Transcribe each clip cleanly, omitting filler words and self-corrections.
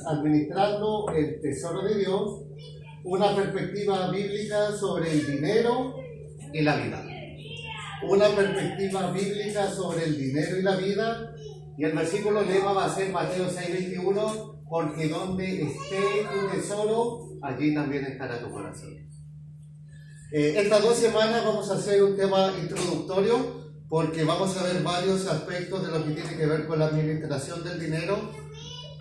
administrando el tesoro de Dios, una perspectiva bíblica sobre el dinero y la vida. Una perspectiva bíblica sobre el dinero y la vida. Y el versículo lema va a ser Mateo 6:21, porque donde esté tu tesoro, allí también estará tu corazón. Estas 2 semanas vamos a hacer un tema introductorio, porque vamos a ver varios aspectos de lo que tiene que ver con la administración del dinero.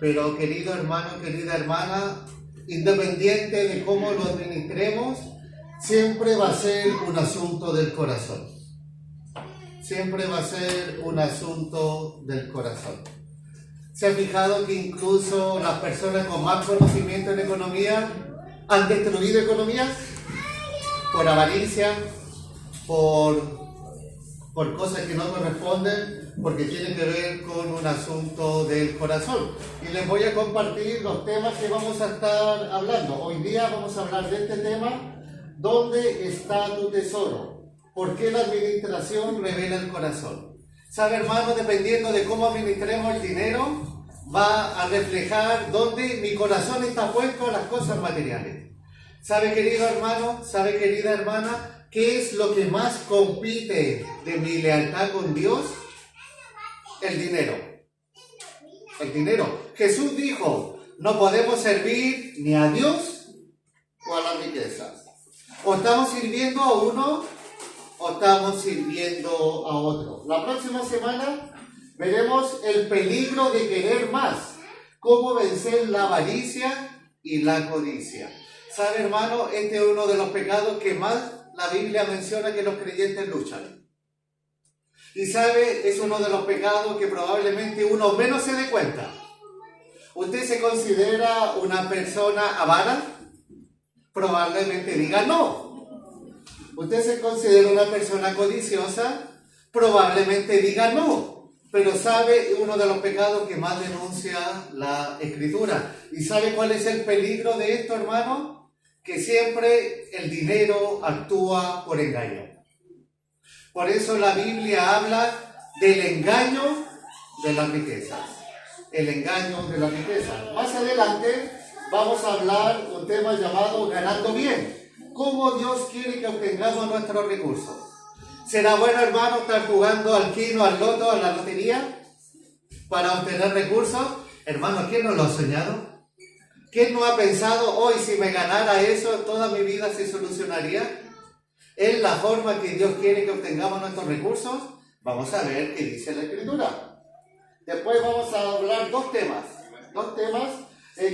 Pero querido hermano, querida hermana, independiente de cómo lo administremos, siempre va a ser un asunto del corazón. Siempre va a ser un asunto del corazón. ¿Se ha fijado que incluso las personas con más conocimiento en economía han destruido economías? Por avaricia, por cosas que no corresponden, porque tienen que ver con un asunto del corazón. Y les voy a compartir los temas que vamos a estar hablando. Hoy día vamos a hablar de este tema: ¿dónde está tu tesoro? ¿Por qué la administración revela el corazón? ¿Sabe, hermano? Dependiendo de cómo administremos el dinero, va a reflejar dónde mi corazón está puesto a las cosas materiales. ¿Sabe, querido hermano? ¿Sabe, querida hermana? ¿Qué es lo que más compite de mi lealtad con Dios? El dinero. El dinero. Jesús dijo, no podemos servir ni a Dios o a las riquezas. O estamos sirviendo a uno o estamos sirviendo a otro. La próxima semana veremos el peligro de querer más. Cómo vencer la avaricia y la codicia. ¿Sabe, hermano? Este es uno de los pecados que más la Biblia menciona que los creyentes luchan. Y sabe, es uno de los pecados que probablemente uno menos se dé cuenta. ¿Usted se considera una persona avara? Probablemente diga no. ¿Usted se considera una persona codiciosa? Probablemente diga no. Pero sabe, uno de los pecados que más denuncia la Escritura. ¿Y sabe cuál es el peligro de esto, hermano? Que siempre el dinero actúa por engaño. Por eso la Biblia habla del engaño de las riquezas. El engaño de las riquezas. Más adelante vamos a hablar de un tema llamado ganando bien. ¿Cómo Dios quiere que obtengamos nuestros recursos? ¿Será bueno, hermano, estar jugando al quino, al loto, a la lotería para obtener recursos? Hermano, ¿quién no lo ha soñado? ¿Quién no ha pensado, hoy si me ganara eso, toda mi vida se solucionaría? ¿Es la forma que Dios quiere que obtengamos nuestros recursos? Vamos a ver qué dice la Escritura. Después vamos a hablar dos temas,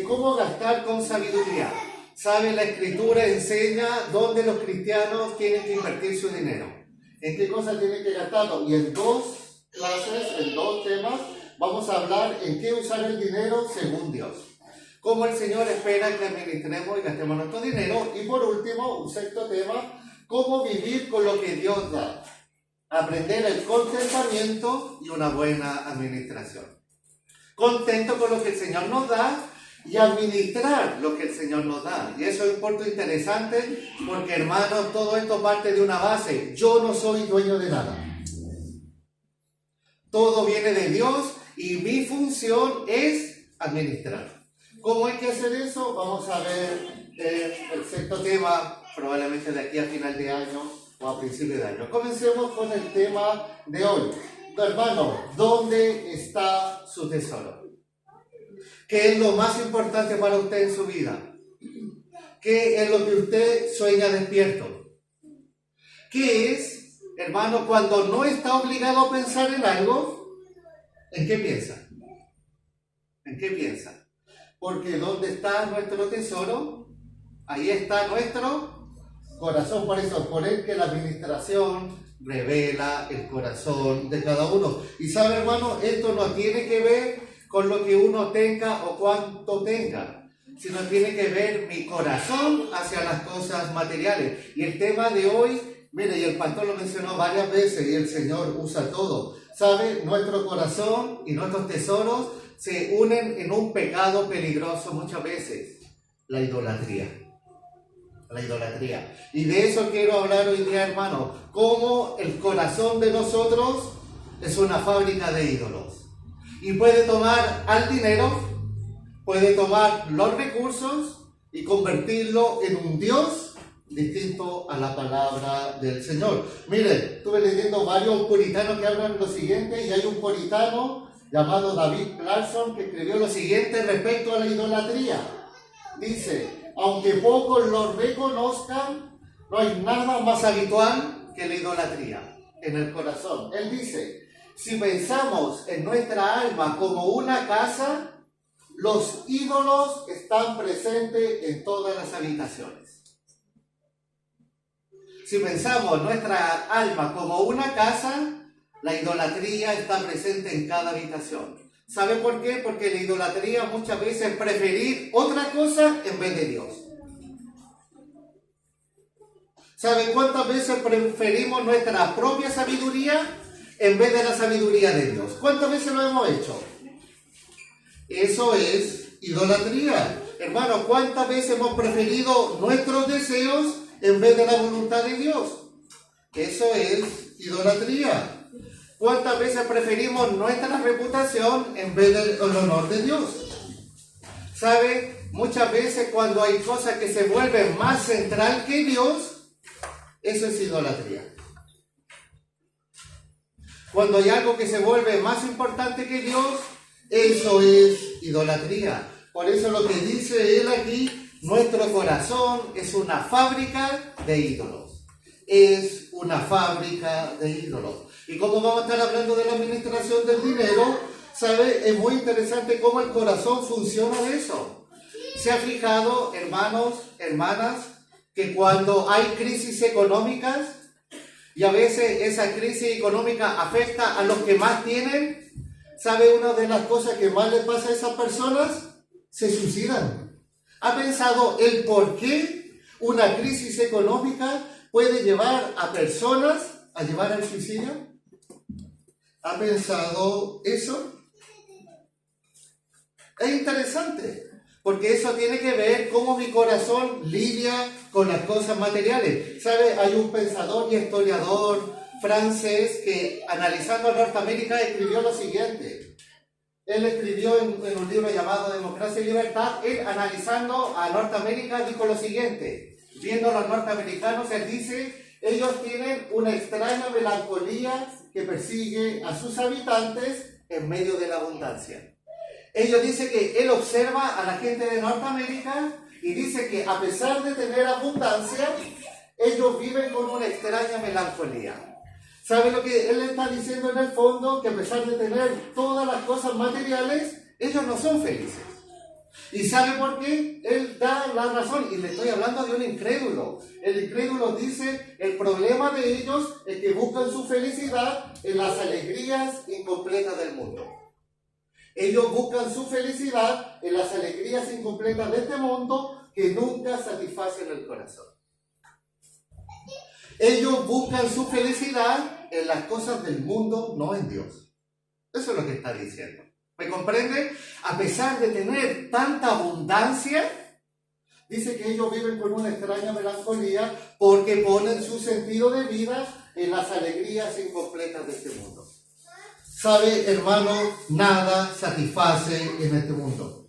cómo gastar con sabiduría. ¿Sabe? La Escritura enseña dónde los cristianos tienen que invertir su dinero. ¿En qué cosas tienen que gastarlo? Y en 2 clases, en 2 temas, vamos a hablar en qué usar el dinero según Dios. Cómo el Señor espera que administremos y gastemos nuestro dinero. Y por último, un 6º tema, cómo vivir con lo que Dios da. Aprender el contentamiento y una buena administración. Contento con lo que el Señor nos da y administrar lo que el Señor nos da. Y eso es un punto interesante porque, hermanos, todo esto parte de una base. Yo no soy dueño de nada. Todo viene de Dios y mi función es administrar. ¿Cómo hay que hacer eso? Vamos a ver el 6º tema, probablemente de aquí a final de año o a principio de año. Comencemos con el tema de hoy. Hermano, ¿dónde está su tesoro? ¿Qué es lo más importante para usted en su vida? ¿Qué es lo que usted sueña despierto? ¿Qué es, hermano, cuando no está obligado a pensar en algo? ¿En qué piensa? ¿En qué piensa? Porque ¿dónde está nuestro tesoro? Ahí está nuestro corazón. Por eso, por el que la administración revela el corazón de cada uno. Y sabe, hermano, esto no tiene que ver con lo que uno tenga o cuánto tenga, sino tiene que ver mi corazón hacia las cosas materiales. Y el tema de hoy, mire, y el pastor lo mencionó varias veces y el Señor usa todo. ¿Sabe? Nuestro corazón y nuestros tesoros se unen en un pecado peligroso muchas veces, la idolatría. La idolatría. Y de eso quiero hablar hoy día, hermano. Cómo el corazón de nosotros es una fábrica de ídolos. Y puede tomar al dinero, puede tomar los recursos y convertirlo en un Dios distinto a la palabra del Señor. Miren, estuve leyendo varios puritanos que hablan lo siguiente, y hay un puritano llamado David Clarkson que escribió lo siguiente respecto a la idolatría. Dice: aunque pocos lo reconozcan, no hay nada más habitual que la idolatría en el corazón. Él dice: si pensamos en nuestra alma como una casa, los ídolos están presentes en todas las habitaciones. Si pensamos nuestra alma como una casa, la idolatría está presente en cada habitación. ¿Sabe por qué? Porque la idolatría muchas veces es preferir otra cosa en vez de Dios. ¿Sabe cuántas veces preferimos nuestra propia sabiduría en vez de la sabiduría de Dios? ¿Cuántas veces lo hemos hecho? Eso es idolatría. Hermano, ¿cuántas veces hemos preferido nuestros deseos en vez de la voluntad de Dios? Eso es idolatría. ¿Cuántas veces preferimos nuestra reputación en vez del honor de Dios? ¿Sabe? Muchas veces cuando hay cosas que se vuelven más central que Dios, eso es idolatría. Cuando hay algo que se vuelve más importante que Dios, eso es idolatría. Por eso lo que dice él aquí: nuestro corazón es una fábrica de ídolos. Es una fábrica de ídolos. Y como vamos a estar hablando de la administración del dinero, ¿sabe? Es muy interesante cómo el corazón funciona de eso. ¿Se ha fijado, hermanos, hermanas, que cuando hay crisis económicas, y a veces esa crisis económica afecta a los que más tienen, ¿sabe una de las cosas que más le pasa a esas personas? Se suicidan. ¿Ha pensado el por qué una crisis económica puede llevar a personas a llevar al suicidio? ¿Ha pensado eso? Es interesante, porque eso tiene que ver cómo mi corazón lidia con las cosas materiales. ¿Sabe? Hay un pensador y historiador francés que, analizando a Norteamérica, escribió lo siguiente. Él escribió en un libro llamado Democracia y Libertad. Él, analizando a Norteamérica, dijo lo siguiente: viendo a los norteamericanos, él dice: ellos tienen una extraña melancolía que persigue a sus habitantes en medio de la abundancia. Ellos dicen que él observa a la gente de Norteamérica y dice que a pesar de tener abundancia, ellos viven con una extraña melancolía. ¿Sabe lo que él está diciendo en el fondo? Que a pesar de tener todas las cosas materiales, ellos no son felices. ¿Y sabe por qué? Él da la razón, y le estoy hablando de un incrédulo. El incrédulo dice: el problema de ellos es que buscan su felicidad en las alegrías incompletas del mundo. Ellos buscan su felicidad en las alegrías incompletas de este mundo que nunca satisfacen el corazón. Ellos buscan su felicidad en las cosas del mundo, no en Dios. Eso es lo que está diciendo. ¿Me comprende? A pesar de tener tanta abundancia, dice que ellos viven con una extraña melancolía porque ponen su sentido de vida en las alegrías incompletas de este mundo. ¿Sabe, hermano? Nada satisface en este mundo.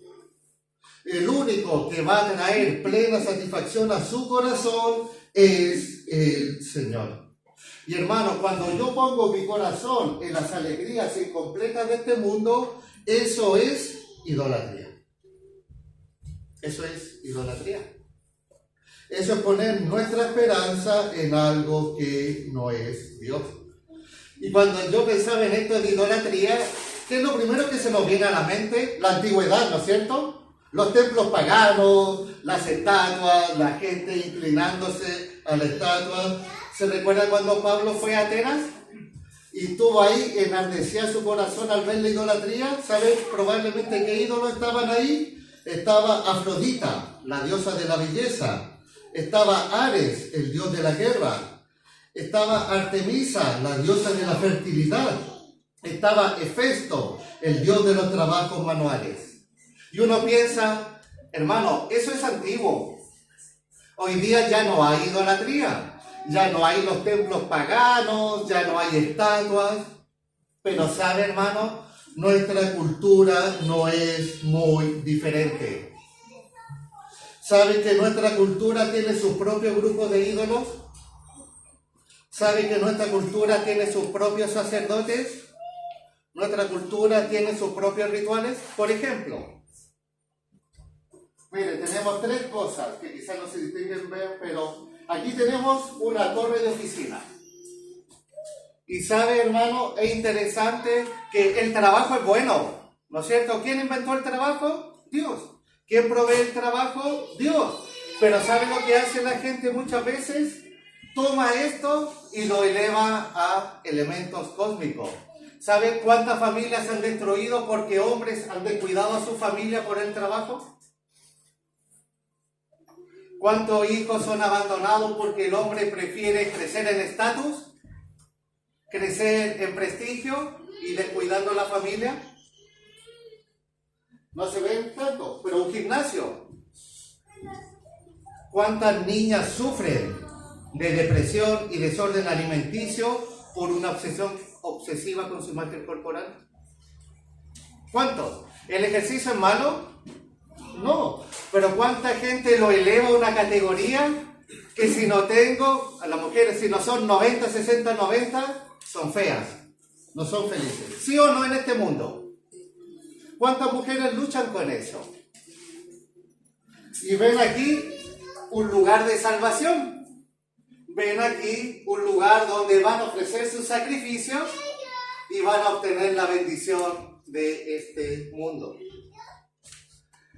El único que va a traer plena satisfacción a su corazón es el Señor. Y hermano, cuando yo pongo mi corazón en las alegrías incompletas de este mundo, eso es idolatría. Eso es idolatría. Eso es poner nuestra esperanza en algo que no es Dios. Y cuando yo pensaba en esto de idolatría, ¿qué es lo primero que se nos viene a la mente? La antigüedad, ¿no es cierto? Los templos paganos, las estatuas, la gente inclinándose a la estatua. ¿Se recuerda cuando Pablo fue a Atenas? Y estuvo ahí, enardecía su corazón al ver la idolatría. ¿Sabes probablemente qué ídolos estaban ahí? Estaba Afrodita, la diosa de la belleza. Estaba Ares, el dios de la guerra. Estaba Artemisa, la diosa de la fertilidad. Estaba Hefesto, el dios de los trabajos manuales. Y uno piensa, hermano, eso es antiguo. Hoy día ya no hay idolatría. Ya no hay los templos paganos, ya no hay estatuas. Pero sabe, hermano, nuestra cultura no es muy diferente. ¿Saben que nuestra cultura tiene su propio grupo de ídolos? ¿Saben que nuestra cultura tiene sus propios sacerdotes? ¿Nuestra cultura tiene sus propios rituales? Por ejemplo, miren, tenemos tres cosas que quizás no se distinguen bien, pero aquí tenemos una torre de oficina. Y sabe, hermano, es interesante que el trabajo es bueno, ¿no es cierto? ¿Quién inventó el trabajo? Dios. ¿Quién provee el trabajo? Dios. Pero ¿sabe lo que hace la gente muchas veces? Toma esto y lo eleva a elementos cósmicos. ¿Sabe cuántas familias se han destruido porque hombres han descuidado a su familia por el trabajo? ¿Cuántos hijos son abandonados porque el hombre prefiere crecer en estatus? ¿Crecer en prestigio y descuidando a la familia? No se ven tanto, pero un gimnasio. ¿Cuántas niñas sufren de depresión y desorden alimenticio por una obsesión obsesiva con su imagen corporal? ¿Cuántos? ¿El ejercicio es malo? No, pero ¿cuánta gente lo eleva a una categoría que si no tengo, a las mujeres si no son 90, 60, 90, son feas, no son felices? ¿Sí o no en este mundo? ¿Cuántas mujeres luchan con eso? Y ven aquí un lugar de salvación. Ven aquí un lugar donde van a ofrecer sus sacrificios y van a obtener la bendición de este mundo.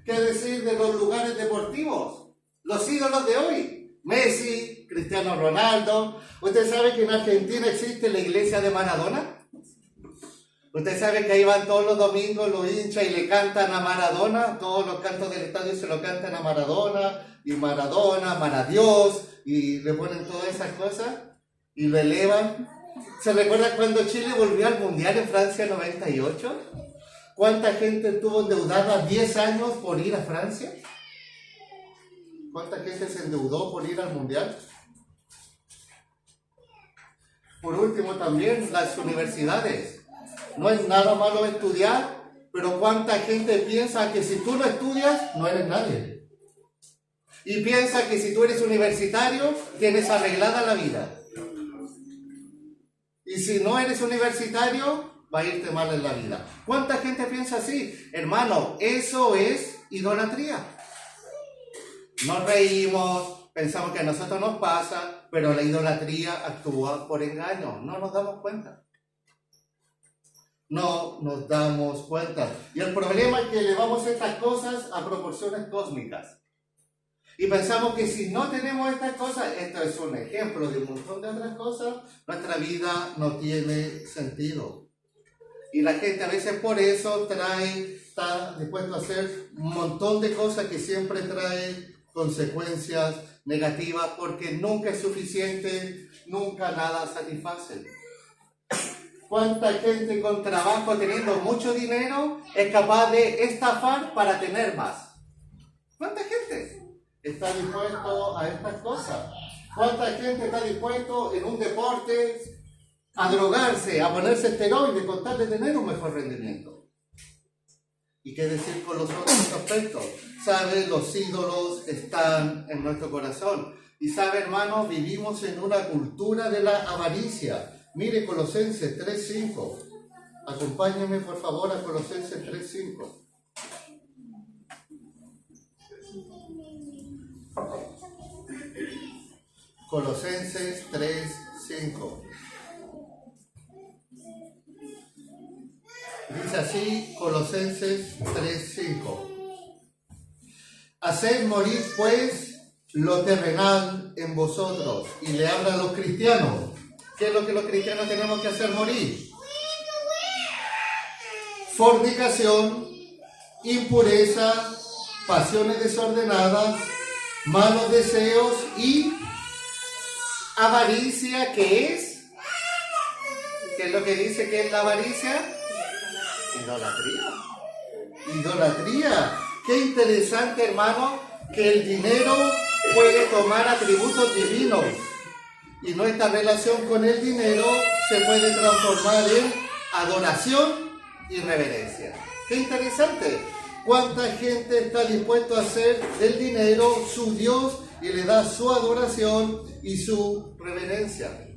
¿Qué decir de los lugares deportivos? Los ídolos de hoy. Messi, Cristiano Ronaldo. ¿Usted sabe que en Argentina existe la iglesia de Maradona? ¿Usted sabe que ahí van todos los domingos los hinchas y le cantan a Maradona? Todos los cantos del estadio se lo cantan a Maradona, y Maradona, Maradios, y le ponen todas esas cosas, y lo elevan. ¿Se recuerda cuando Chile volvió al Mundial en Francia 98? ¿Cuánta gente estuvo endeudada 10 años por ir a Francia? ¿Cuánta gente se endeudó por ir al Mundial? Por último también las universidades. No es nada malo estudiar, pero ¿cuánta gente piensa que si tú no estudias, no eres nadie? Y piensa que si tú eres universitario, tienes arreglada la vida. Y si no eres universitario, va a irte mal en la vida. ¿Cuánta gente piensa así? Hermano, eso es idolatría. Nos reímos, pensamos que a nosotros nos pasa, pero la idolatría actúa por engaño. No nos damos cuenta. No nos damos cuenta. Y el problema es que elevamos estas cosas a proporciones cósmicas. Y pensamos que si no tenemos estas cosas, esto es un ejemplo de un montón de otras cosas, nuestra vida no tiene sentido. Y la gente a veces por eso está dispuesto a hacer un montón de cosas que siempre traen consecuencias negativas, porque nunca es suficiente, nunca nada satisface. ¿Cuánta gente con trabajo, teniendo mucho dinero, es capaz de estafar para tener más? ¿Cuánta gente está dispuesto a estas cosas? ¿Cuánta gente está dispuesto en un deporte a drogarse, a ponerse esteroides con tal de tener un mejor rendimiento? ¿Y qué decir con los otros aspectos? ¿Sabe? Los ídolos están en nuestro corazón. Y sabe, hermano, vivimos en una cultura de la avaricia. Mire Colosenses 3:5. Acompáñenme por favor a Colosenses 3:5. Colosenses 3:5. Dice así Colosenses 3:5. Haced morir pues lo terrenal en vosotros. Y le habla a los cristianos. ¿Qué es lo que los cristianos tenemos que hacer morir? Fornicación, impureza, pasiones desordenadas, malos deseos y avaricia. ¿Qué es? ¿Qué es lo que dice que es la avaricia? Idolatría. Idolatría. Qué interesante, hermano, que el dinero puede tomar atributos divinos. Y nuestra relación con el dinero se puede transformar en adoración y reverencia. ¡Qué interesante! ¿Cuánta gente está dispuesta a hacer del dinero su Dios y le da su adoración y su reverencia?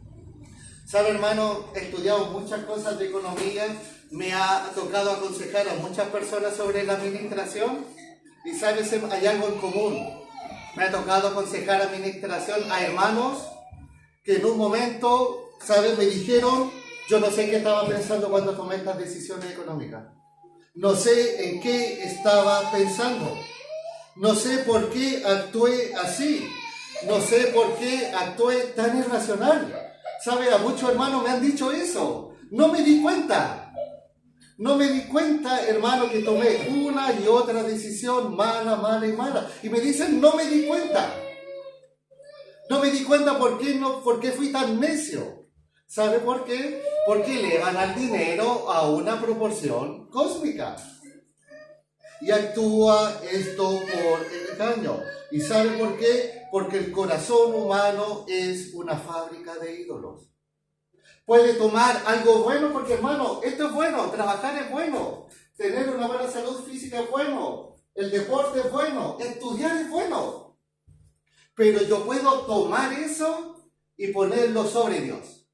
¿Sabe, hermano? He estudiado muchas cosas de economía, me ha tocado aconsejar a muchas personas sobre la administración y, ¿sabes? Hay algo en común. Me ha tocado aconsejar administración a hermanos que en un momento, ¿sabes? Me dijeron, yo no sé qué estaba pensando cuando tomé estas decisiones económicas. No sé en qué estaba pensando. No sé por qué actué así. No sé por qué actué tan irracional. ¿Sabe? A muchos hermanos me han dicho eso. No me di cuenta. No me di cuenta, hermano, que tomé una y otra decisión mala, mala y mala. Y me dicen, no me di cuenta. No me di cuenta por qué fui tan necio. ¿Sabe por qué? Porque elevan al dinero a una proporción cósmica. Y actúa esto por engaño. ¿Y sabe por qué? Porque el corazón humano es una fábrica de ídolos. Puede tomar algo bueno, porque, hermano, esto es bueno, trabajar es bueno, tener una buena salud física es bueno, el deporte es bueno, estudiar es bueno. Pero yo puedo tomar eso y ponerlo sobre Dios.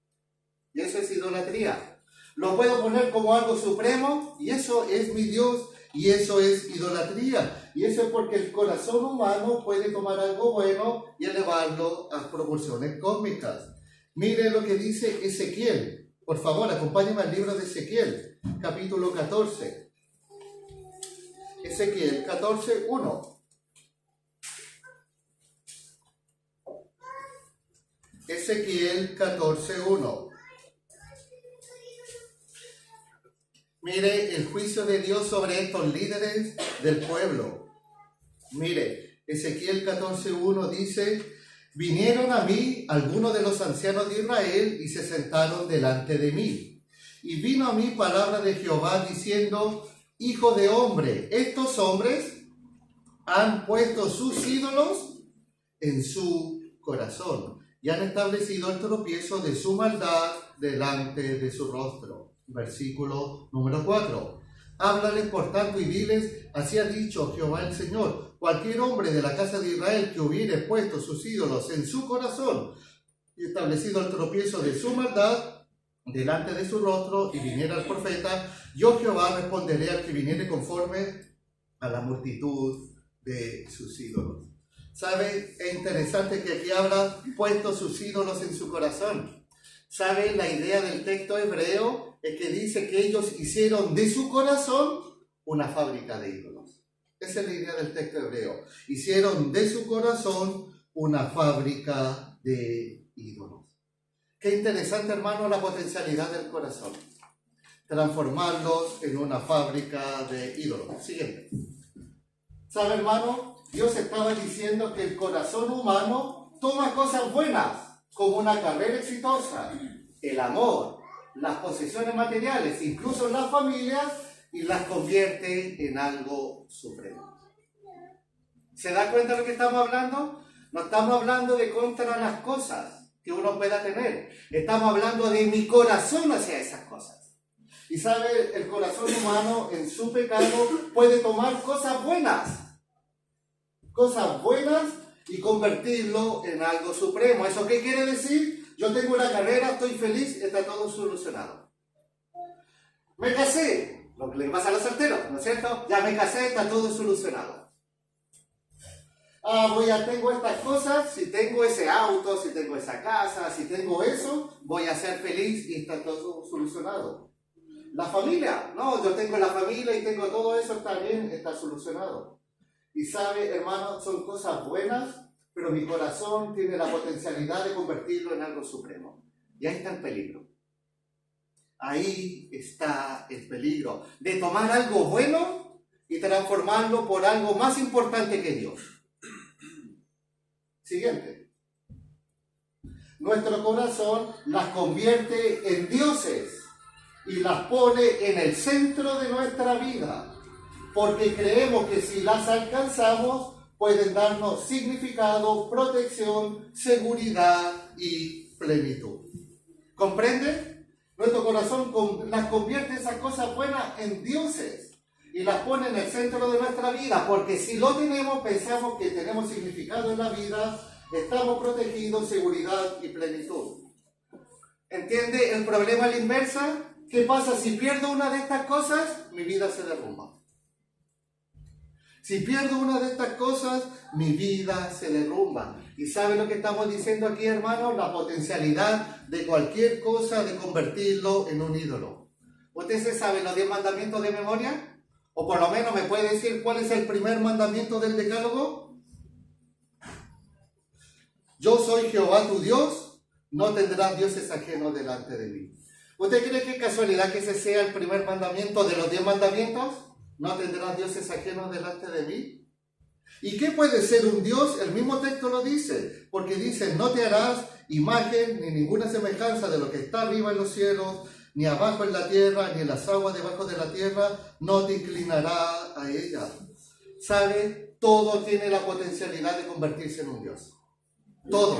Y eso es idolatría. Lo puedo poner como algo supremo y eso es mi Dios y eso es idolatría. Y eso es porque el corazón humano puede tomar algo bueno y elevarlo a proporciones cósmicas. Mire lo que dice Ezequiel. Por favor, acompáñenme al libro de Ezequiel, capítulo 14. Ezequiel 14, 1. Ezequiel 14, 1. Mire el juicio de Dios sobre estos líderes del pueblo. Mire, Ezequiel 14, 1 dice: vinieron a mí algunos de los ancianos de Israel y se sentaron delante de mí. Y vino a mí palabra de Jehová diciendo: hijo de hombre, estos hombres han puesto sus ídolos en su corazón y han establecido el tropiezo de su maldad delante de su rostro. Versículo número 4. Háblales por tanto y diles: así ha dicho Jehová el Señor: cualquier hombre de la casa de Israel que hubiere puesto sus ídolos en su corazón y establecido el tropiezo de su maldad delante de su rostro y viniera al profeta, yo Jehová responderé al que viniere conforme a la multitud de sus ídolos. ¿Sabe? Es interesante que aquí habla puesto sus ídolos en su corazón. ¿Sabe? La idea del texto hebreo es que dice que ellos hicieron de su corazón una fábrica de ídolos. Esa es la idea del texto hebreo. Hicieron de su corazón una fábrica de ídolos. Qué interesante, hermano, la potencialidad del corazón. Transformarlos en una fábrica de ídolos. Siguiente. ¿Sabe, hermano? Dios estaba diciendo que el corazón humano toma cosas buenas, como una carrera exitosa, el amor, las posesiones materiales, incluso las familias, y las convierte en algo supremo. ¿Se da cuenta de lo que estamos hablando? No estamos hablando de contra las cosas que uno pueda tener. Estamos hablando de mi corazón hacia esas cosas. Y sabe, el corazón humano en su pecado puede tomar cosas buenas y convertirlo en algo supremo. ¿Eso qué quiere decir? Yo tengo una carrera, estoy feliz, está todo solucionado. Me casé, lo que le pasa a los solteros, ¿no es cierto? Ya me casé, está todo solucionado. Tengo estas cosas, si tengo ese auto, si tengo esa casa, si tengo eso, voy a ser feliz y está todo solucionado. La familia, no, yo tengo la familia y tengo todo eso, está bien, está solucionado. Y sabe, hermano, son cosas buenas, pero mi corazón tiene la potencialidad de convertirlo en algo supremo. Y ahí está el peligro. Ahí está el peligro de tomar algo bueno y transformarlo por algo más importante que Dios. Siguiente. Nuestro corazón las convierte en dioses y las pone en el centro de nuestra vida, porque creemos que si las alcanzamos pueden darnos significado, protección, seguridad y plenitud. ¿Comprende? Nuestro corazón las convierte esas cosas buenas en dioses y las pone en el centro de nuestra vida, porque si lo tenemos, pensamos que tenemos significado en la vida, estamos protegidos, seguridad y plenitud. ¿Entiende el problema a la inversa? ¿Qué pasa si pierdo una de estas cosas? Mi vida se derrumba. Si pierdo una de estas cosas, mi vida se derrumba. ¿Y sabe lo que estamos diciendo aquí, hermanos? La potencialidad de cualquier cosa de convertirlo en un ídolo. ¿Usted se sabe los 10 mandamientos de memoria? O por lo menos me puede decir cuál es el primer mandamiento del decálogo. Yo soy Jehová tu Dios, no tendrás dioses ajenos delante de mí. ¿Usted cree que es casualidad que ese sea el primer mandamiento de los 10 mandamientos? ¿No tendrás dioses ajenos delante de mí? ¿Y qué puede ser un Dios? El mismo texto lo dice, porque dice, no te harás imagen ni ninguna semejanza de lo que está arriba en los cielos, ni abajo en la tierra, ni en las aguas debajo de la tierra, no te inclinarás a ella. ¿Sabe? Todo tiene la potencialidad de convertirse en un Dios. Todo.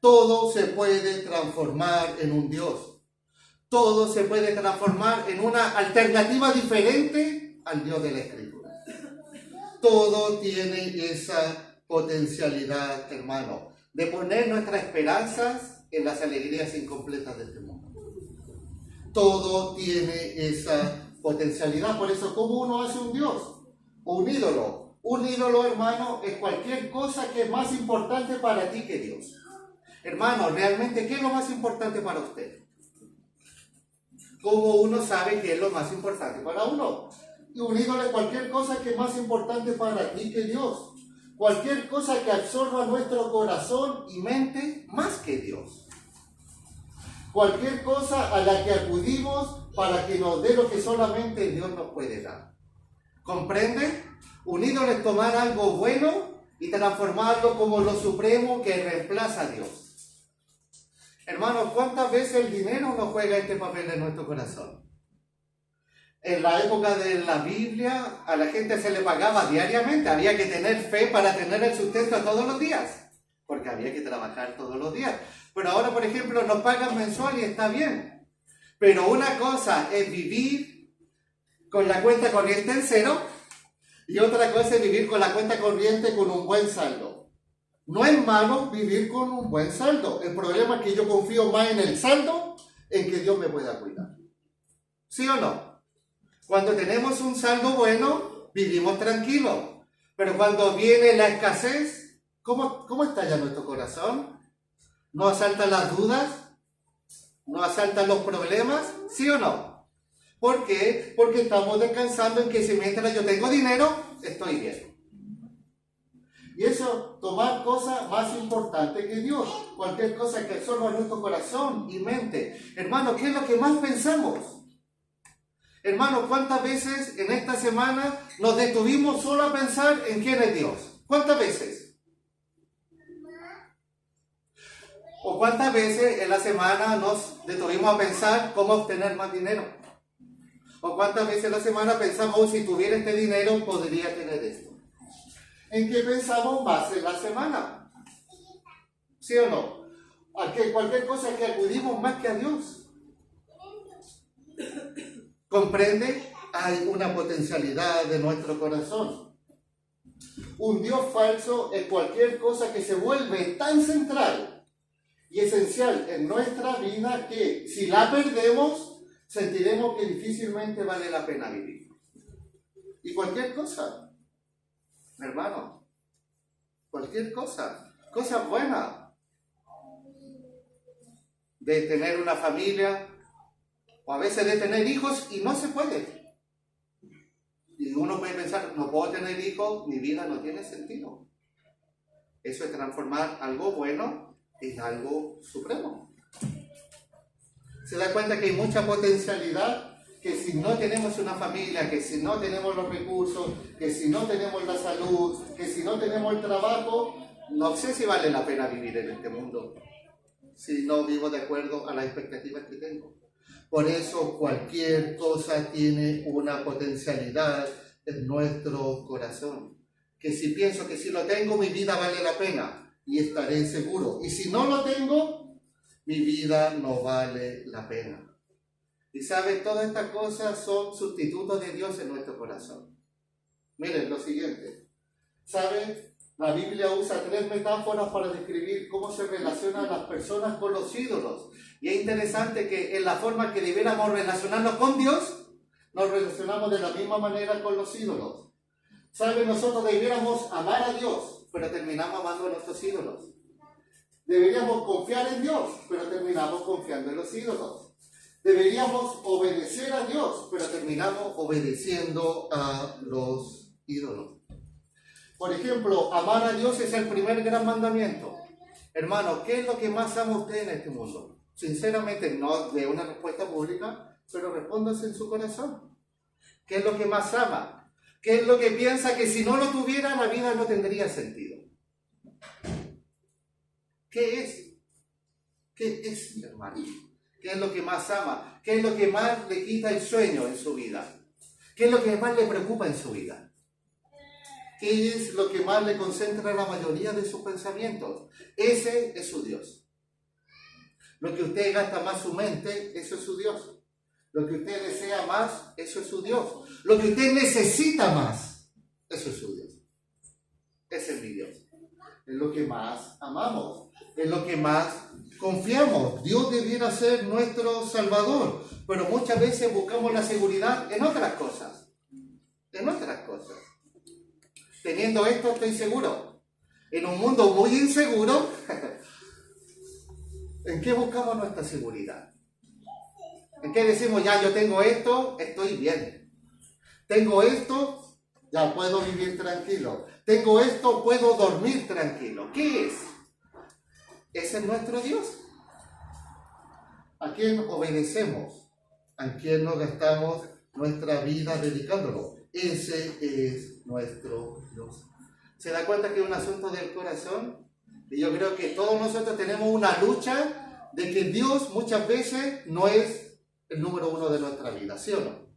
Todo se puede transformar en un Dios. Todo se puede transformar en una alternativa diferente al Dios de la Escritura. Todo tiene esa potencialidad, hermano, de poner nuestras esperanzas en las alegrías incompletas de este mundo. Todo tiene esa potencialidad. Por eso, ¿cómo uno hace un Dios? O un ídolo. Un ídolo, hermano, es cualquier cosa que es más importante para ti que Dios. Hermano, realmente, ¿qué es lo más importante para usted? ¿Cómo uno sabe qué es lo más importante para uno? Y un ídolo es cualquier cosa que es más importante para ti que Dios. Cualquier cosa que absorba nuestro corazón y mente más que Dios. Cualquier cosa a la que acudimos para que nos dé lo que solamente Dios nos puede dar. ¿Comprende? Un ídolo es tomar algo bueno y transformarlo como lo supremo que reemplaza a Dios. Hermanos, ¿cuántas veces el dinero no juega este papel en nuestro corazón? En la época de la Biblia, a la gente se le pagaba diariamente. Había que tener fe para tener el sustento todos los días, porque había que trabajar todos los días. Pero ahora, por ejemplo, nos pagan mensual y está bien. Pero una cosa es vivir con la cuenta corriente en cero y otra cosa es vivir con la cuenta corriente con un buen saldo. No es malo vivir con un buen saldo. El problema es que yo confío más en el saldo en que Dios me pueda cuidar. ¿Sí o no? Cuando tenemos un saldo bueno, vivimos tranquilos. Pero cuando viene la escasez, ¿cómo está ya nuestro corazón? ¿No asaltan las dudas? ¿No asaltan los problemas? ¿Sí o no? ¿Por qué? Porque estamos descansando en que si mientras yo tengo dinero, estoy bien. Y eso, tomar cosas más importantes que Dios. Cualquier cosa que absorba nuestro corazón y mente. Hermano, ¿qué es lo que más pensamos? Hermano, ¿cuántas veces en esta semana nos detuvimos solo a pensar en quién es Dios? ¿Cuántas veces? ¿O cuántas veces en la semana nos detuvimos a pensar cómo obtener más dinero? ¿O cuántas veces en la semana pensamos, si tuviera este dinero, podría tener esto? ¿En qué pensamos más en la semana? ¿Sí o no? ¿A qué? Cualquier cosa que acudimos más que a Dios. ¿Comprende? Hay una potencialidad de nuestro corazón. Un Dios falso es cualquier cosa que se vuelve tan central y esencial en nuestra vida que si la perdemos, sentiremos que difícilmente vale la pena vivir. Y cualquier cosa. Hermano, cualquier cosa buena, de tener una familia, o a veces de tener hijos y no se puede. Y uno puede pensar, no puedo tener hijos, mi vida no tiene sentido. Eso es transformar algo bueno en algo supremo. Se da cuenta que hay mucha potencialidad, que si no tenemos una familia, que si no tenemos los recursos, que si no tenemos la salud, que si no tenemos el trabajo, no sé si vale la pena vivir en este mundo, si no vivo de acuerdo a las expectativas que tengo. Por eso cualquier cosa tiene una potencialidad en nuestro corazón. Que si pienso que si lo tengo, mi vida vale la pena y estaré seguro. Y si no lo tengo, mi vida no vale la pena. Y saben, todas estas cosas son sustitutos de Dios en nuestro corazón. Miren lo siguiente. ¿Saben? La Biblia usa 3 metáforas para describir cómo se relacionan las personas con los ídolos. Y es interesante que en la forma que debiéramos relacionarnos con Dios, nos relacionamos de la misma manera con los ídolos. ¿Saben? Nosotros debiéramos amar a Dios, pero terminamos amando a nuestros ídolos. Deberíamos confiar en Dios, pero terminamos confiando en los ídolos. Deberíamos obedecer a Dios, pero terminamos obedeciendo a los ídolos. Por ejemplo, amar a Dios es el primer gran mandamiento. Hermano, ¿qué es lo que más ama usted en este mundo? Sinceramente, no de una respuesta pública, pero respóndase en su corazón. ¿Qué es lo que más ama? ¿Qué es lo que piensa que si no lo tuviera, la vida no tendría sentido? ¿Qué es? ¿Qué es, hermano? ¿Qué es lo que más ama? ¿Qué es lo que más le quita el sueño en su vida? ¿Qué es lo que más le preocupa en su vida? ¿Qué es lo que más le concentra la mayoría de sus pensamientos? Ese es su Dios. Lo que usted gasta más su mente, eso es su Dios. Lo que usted desea más, eso es su Dios. Lo que usted necesita más, eso es su Dios. Ese es mi Dios. Es lo que más amamos. Es lo que más confiamos. Dios debiera ser nuestro Salvador, pero muchas veces buscamos la seguridad en otras cosas. En otras cosas. Teniendo esto estoy seguro. En un mundo muy inseguro, ¿en qué buscamos nuestra seguridad? ¿En qué decimos, ya yo tengo esto, estoy bien? Tengo esto, ya puedo vivir tranquilo. Tengo esto, puedo dormir tranquilo. ¿Qué es? Ese es nuestro Dios. ¿A quién obedecemos? ¿A quién nos gastamos nuestra vida dedicándolo? Ese es nuestro Dios. ¿Se da cuenta que es un asunto del corazón? Y yo creo que todos nosotros tenemos una lucha de que Dios muchas veces no es el número 1 de nuestra vida, ¿sí o no?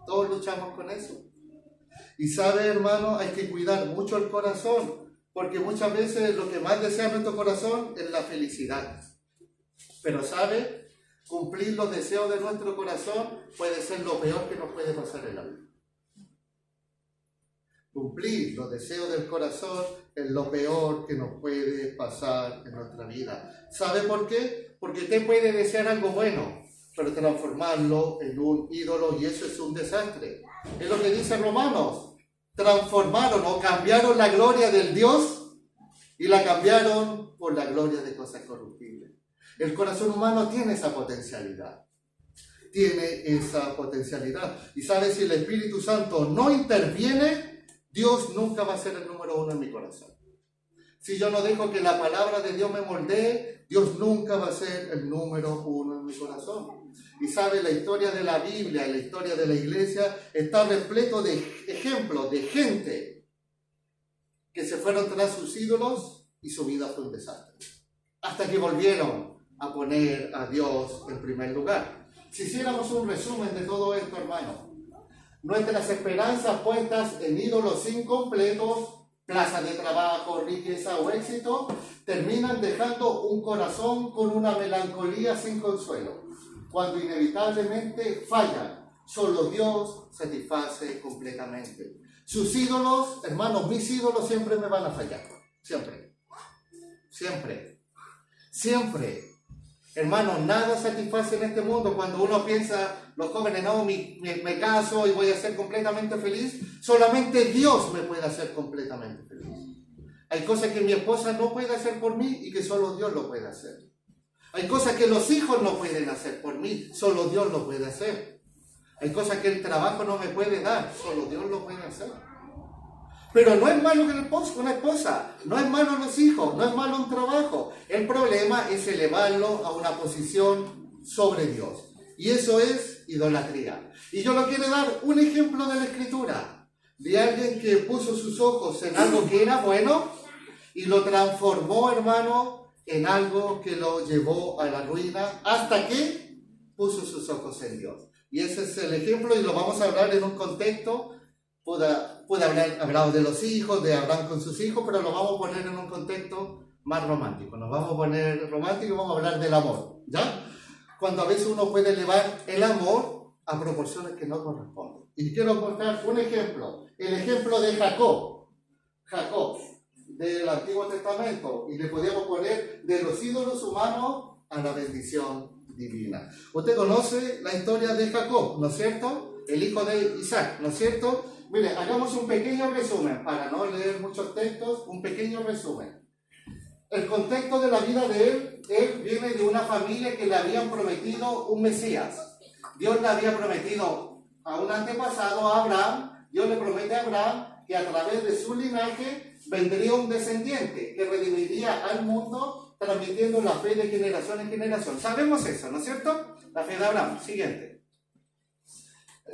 Todos luchamos con eso. Y sabe, hermano, hay que cuidar mucho el corazón, porque muchas veces lo que más desea nuestro corazón es la felicidad. Pero sabe, cumplir los deseos de nuestro corazón puede ser lo peor que nos puede pasar en la vida. Cumplir los deseos del corazón es lo peor que nos puede pasar en nuestra vida. ¿Sabe por qué? Porque usted puede desear algo bueno, pero transformarlo en un ídolo, y eso es un desastre. Es lo que dice Romanos. Transformaron o cambiaron la gloria del Dios y la cambiaron por la gloria de cosas corruptibles. El corazón humano tiene esa potencialidad. Tiene esa potencialidad. Y sabe, si el Espíritu Santo no interviene, Dios nunca va a ser el número 1 en mi corazón. Si yo no dejo que la palabra de Dios me moldee, Dios nunca va a ser el número 1 en mi corazón. Y sabe, la historia de la Biblia, la historia de la iglesia, está repleto de ejemplos de gente que se fueron tras sus ídolos y su vida fue un desastre. Hasta que volvieron a poner a Dios en primer lugar. Si hiciéramos un resumen de todo esto, hermano, nuestras esperanzas puestas en ídolos incompletos, plaza de trabajo, riqueza o éxito, terminan dejando un corazón con una melancolía sin consuelo. Cuando inevitablemente fallan, solo Dios satisface completamente. Sus ídolos, hermanos, mis ídolos siempre me van a fallar. Siempre. Siempre. Siempre. Hermano, nada satisface en este mundo. Cuando uno piensa, los jóvenes, no, me caso y voy a ser completamente feliz, solamente Dios me puede hacer completamente feliz. Hay cosas que mi esposa no puede hacer por mí y que solo Dios lo puede hacer. Hay cosas que los hijos no pueden hacer por mí, solo Dios lo puede hacer. Hay cosas que el trabajo no me puede dar, solo Dios lo puede hacer. Pero no es malo una esposa, no es malo los hijos, no es malo un trabajo. El problema es elevarlo a una posición sobre Dios. Y eso es idolatría. Y yo le quiero dar un ejemplo de la Escritura, de alguien que puso sus ojos en algo que era bueno y lo transformó, hermano, en algo que lo llevó a la ruina hasta que puso sus ojos en Dios. Y ese es el ejemplo y lo vamos a hablar en un contexto. Pude haber hablado de los hijos, de Abraham con sus hijos, pero lo vamos a poner en un contexto más romántico. Nos vamos a poner romántico y vamos a hablar del amor, ¿ya? Cuando a veces uno puede elevar el amor a proporciones que no corresponden. Y quiero mostrar un ejemplo. El ejemplo de Jacob. Jacob, del Antiguo Testamento. Y le podemos poner de los ídolos humanos a la bendición divina. Usted conoce la historia de Jacob, ¿no es cierto? El hijo de Isaac, ¿no es cierto? Mire, hagamos un pequeño resumen, para no leer muchos textos, un pequeño resumen. El contexto de la vida de él viene de una familia que le habían prometido un Mesías. Dios le había prometido a un antepasado, a Abraham. Dios le promete a Abraham que a través de su linaje vendría un descendiente que redimiría al mundo transmitiendo la fe de generación en generación. Sabemos eso, ¿no es cierto? La fe de Abraham. Siguiente.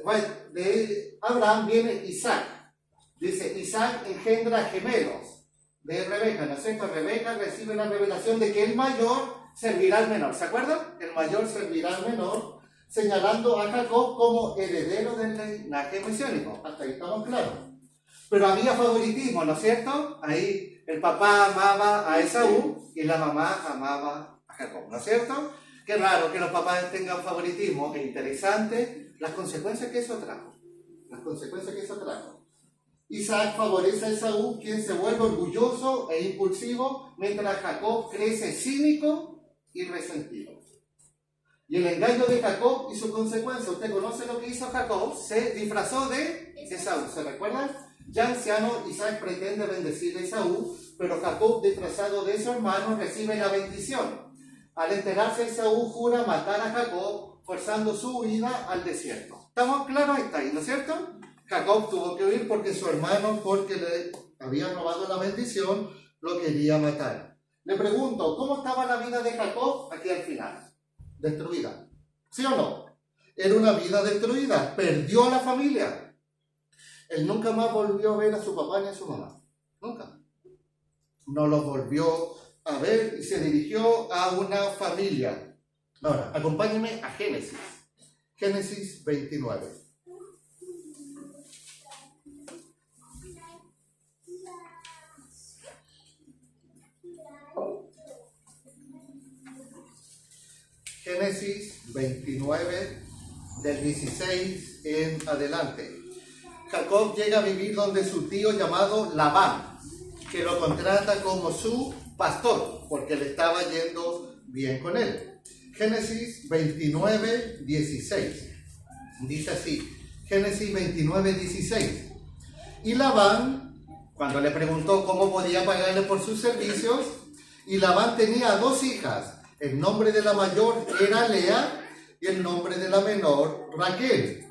Bueno, de Abraham viene Isaac. Dice, Isaac engendra gemelos de Rebeca, ¿no es cierto? Rebeca recibe la revelación de que el mayor servirá al menor. ¿Se acuerdan? El mayor servirá al menor, señalando a Jacob como heredero del linaje mesiánico. Hasta ahí estamos claros. Pero había favoritismo, ¿no es cierto? Ahí el papá amaba a Esaú y la mamá amaba a Jacob, ¿no es cierto? Qué raro que los papás tengan favoritismo. Es interesante las consecuencias que eso trajo. Las consecuencias que eso trajo. Isaac favorece a Esaú, quien se vuelve orgulloso e impulsivo, mientras Jacob crece cínico y resentido. Y el engaño de Jacob y su consecuencia. ¿Usted conoce lo que hizo Jacob? Se disfrazó de Esaú. ¿Se recuerdan? Ya anciano, Isaac pretende bendecir a Esaú, pero Jacob, disfrazado de su hermano, recibe la bendición. Al enterarse, Esaú jura matar a Jacob, forzando su huida al desierto. ¿Estamos claros? Está ahí, ¿no es cierto? Jacob tuvo que huir porque su hermano, porque le había robado la bendición, lo quería matar. Le pregunto, ¿cómo estaba la vida de Jacob aquí al final? Destruida. ¿Sí o no? Era una vida destruida. Perdió a la familia. Él nunca más volvió a ver a su papá ni a su mamá. Nunca. No los volvió a ver y se dirigió a una familia. Ahora, acompáñenme a Génesis. Génesis 29. Génesis 29, del 16 en adelante. Jacob llega a vivir donde su tío llamado Labán, que lo contrata como su pastor, porque le estaba yendo bien con él. Génesis 29, 16. Dice así, Génesis 29, 16. Y Labán, cuando le preguntó cómo podía pagarle por sus servicios, y Labán tenía dos hijas. El nombre de la mayor era Lea y el nombre de la menor Raquel.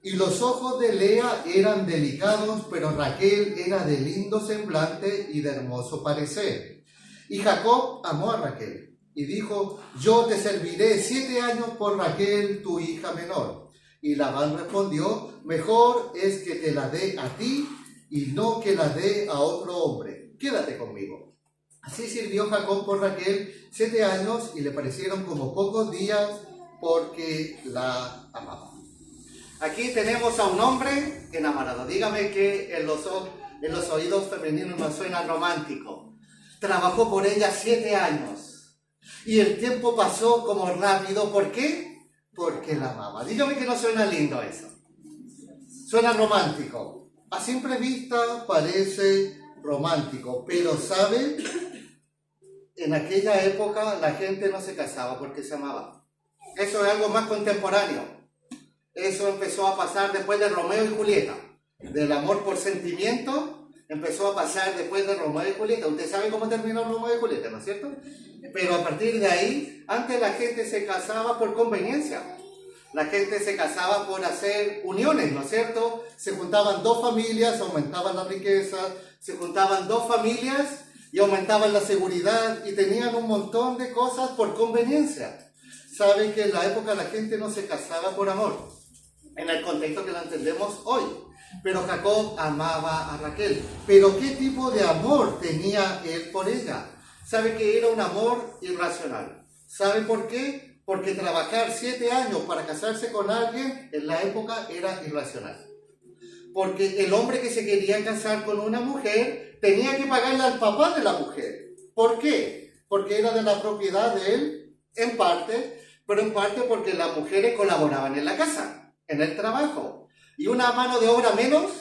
Y los ojos de Lea eran delicados, pero Raquel era de lindo semblante y de hermoso parecer. Y Jacob amó a Raquel y dijo, yo te serviré 7 años por Raquel, tu hija menor. Y Labán respondió, mejor es que te la dé a ti y no que la dé a otro hombre. Quédate conmigo. Así sirvió Jacob por Raquel 7 años y le parecieron como pocos días porque la amaba. Aquí tenemos a un hombre enamorado. Dígame que en los oídos femeninos me suena romántico. Trabajó por ella 7 años y el tiempo pasó como rápido. ¿Por qué? Porque la amaba. Dígame que no suena lindo eso. Suena romántico. A simple vista parece romántico, pero ¿sabe? En aquella época la gente no se casaba porque se amaba. Eso es algo más contemporáneo. Eso empezó a pasar después de Romeo y Julieta. Del amor por sentimiento empezó a pasar después de Romeo y Julieta. Usted sabe cómo terminó Romeo y Julieta, ¿no es cierto? Pero a partir de ahí, antes la gente se casaba por conveniencia. La gente se casaba por hacer uniones, ¿no es cierto? Se juntaban dos familias, aumentaban la riqueza. Se juntaban dos familias y aumentaban la seguridad y tenían un montón de cosas por conveniencia. Saben que en la época la gente no se casaba por amor, en el contexto que lo entendemos hoy. Pero Jacob amaba a Raquel. Pero ¿qué tipo de amor tenía él por ella? Sabe que era un amor irracional. ¿Sabe por qué? Porque trabajar 7 años para casarse con alguien en la época era irracional. Porque el hombre que se quería casar con una mujer tenía que pagarle al papá de la mujer. ¿Por qué? Porque era de la propiedad de él, en parte, pero en parte porque las mujeres colaboraban en la casa, en el trabajo. Y una mano de obra menos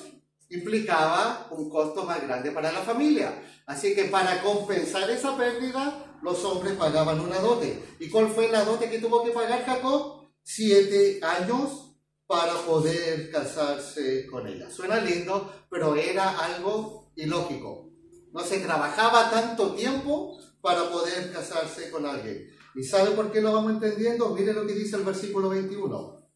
implicaba un costo más grande para la familia. Así que para compensar esa pérdida, los hombres pagaban una dote. ¿Y cuál fue la dote que tuvo que pagar Jacob? 7 años para poder casarse con ella. Suena lindo, pero era algo ilógico. No se trabajaba tanto tiempo para poder casarse con alguien. ¿Y sabe por qué lo vamos entendiendo? Mire lo que dice el versículo 21.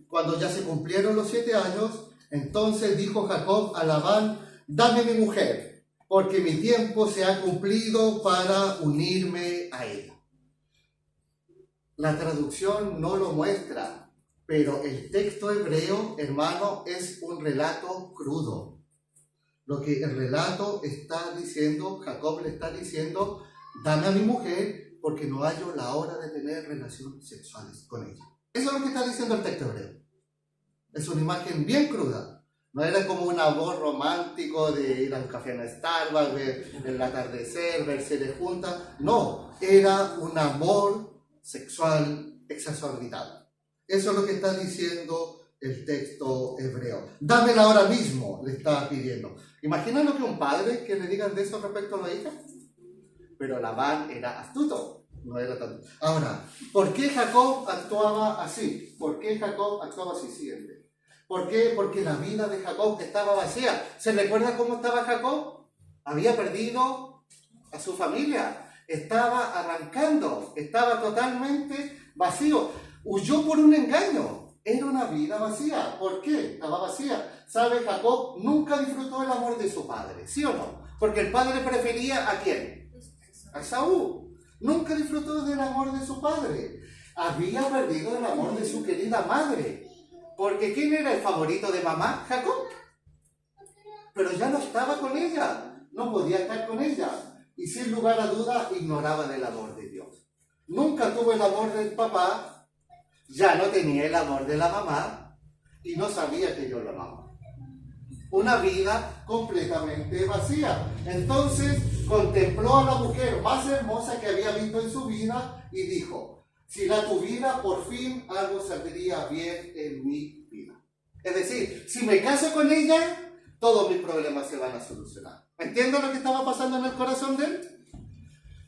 Cuando ya se cumplieron los 7 años, entonces dijo Jacob a Labán: dame mi mujer, porque mi tiempo se ha cumplido para unirme a ella. La traducción no lo muestra, pero el texto hebreo, hermano, es un relato crudo. Lo que el relato está diciendo, Jacob le está diciendo: dame a mi mujer, porque no hallo la hora de tener relaciones sexuales con ella. Eso es lo que está diciendo el texto hebreo. Es una imagen bien cruda. No era como un amor romántico de ir a un café en Starbucks, ver el atardecer, verse de juntas. No, era un amor sexual exacerbado. Eso es lo que está diciendo el texto hebreo. Dámela ahora mismo, le estaba pidiendo. Imagina lo que un padre que le digan de eso respecto a la hija. Pero Labán era astuto. No era tan... Ahora, ¿por qué Jacob actuaba así? ¿Por qué Jacob actuaba así? Siguiente. ¿Por qué? Porque la vida de Jacob estaba vacía. ¿Se recuerda cómo estaba Jacob? Había perdido a su familia. Estaba arrancando. Estaba totalmente vacío. Huyó por un engaño. Era una vida vacía. ¿Por qué? Estaba vacía. ¿Sabe? Jacob nunca disfrutó el amor de su padre. ¿Sí o no? Porque el padre prefería ¿a quién? A Esaú. Nunca disfrutó del amor de su padre. Había perdido el amor de su querida madre. Porque ¿quién era el favorito de mamá? Jacob. Pero ya no estaba con ella. No podía estar con ella. Y sin lugar a duda ignoraba del amor de Dios. Nunca tuvo el amor del papá. Ya no tenía el amor de la mamá. Y no sabía que yo lo amaba. Una vida completamente vacía. Entonces contempló a la mujer más hermosa que había visto en su vida y dijo: si la tuviera, por fin algo saldría bien en mi vida. Es decir, si me caso con ella, todos mis problemas se van a solucionar. ¿Entienden lo que estaba pasando en el corazón de él?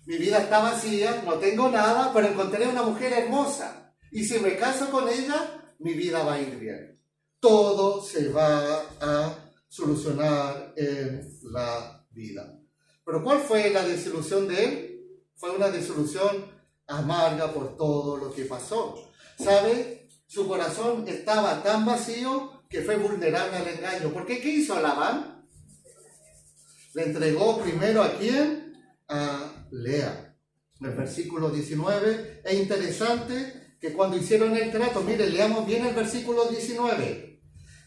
Mi vida está vacía, no tengo nada, pero encontré una mujer hermosa. Y si me caso con ella, mi vida va a ir bien. Todo se va a solucionar en la vida. Pero ¿cuál fue la desilusión de él? Fue una desilusión amarga por todo lo que pasó. ¿Sabe? Su corazón estaba tan vacío que fue vulnerable al engaño. ¿Por qué? ¿Qué hizo Labán? Le entregó primero ¿a quién? A Lea. En el versículo 19. Es interesante que cuando hicieron el trato, mire, leamos bien el versículo 19.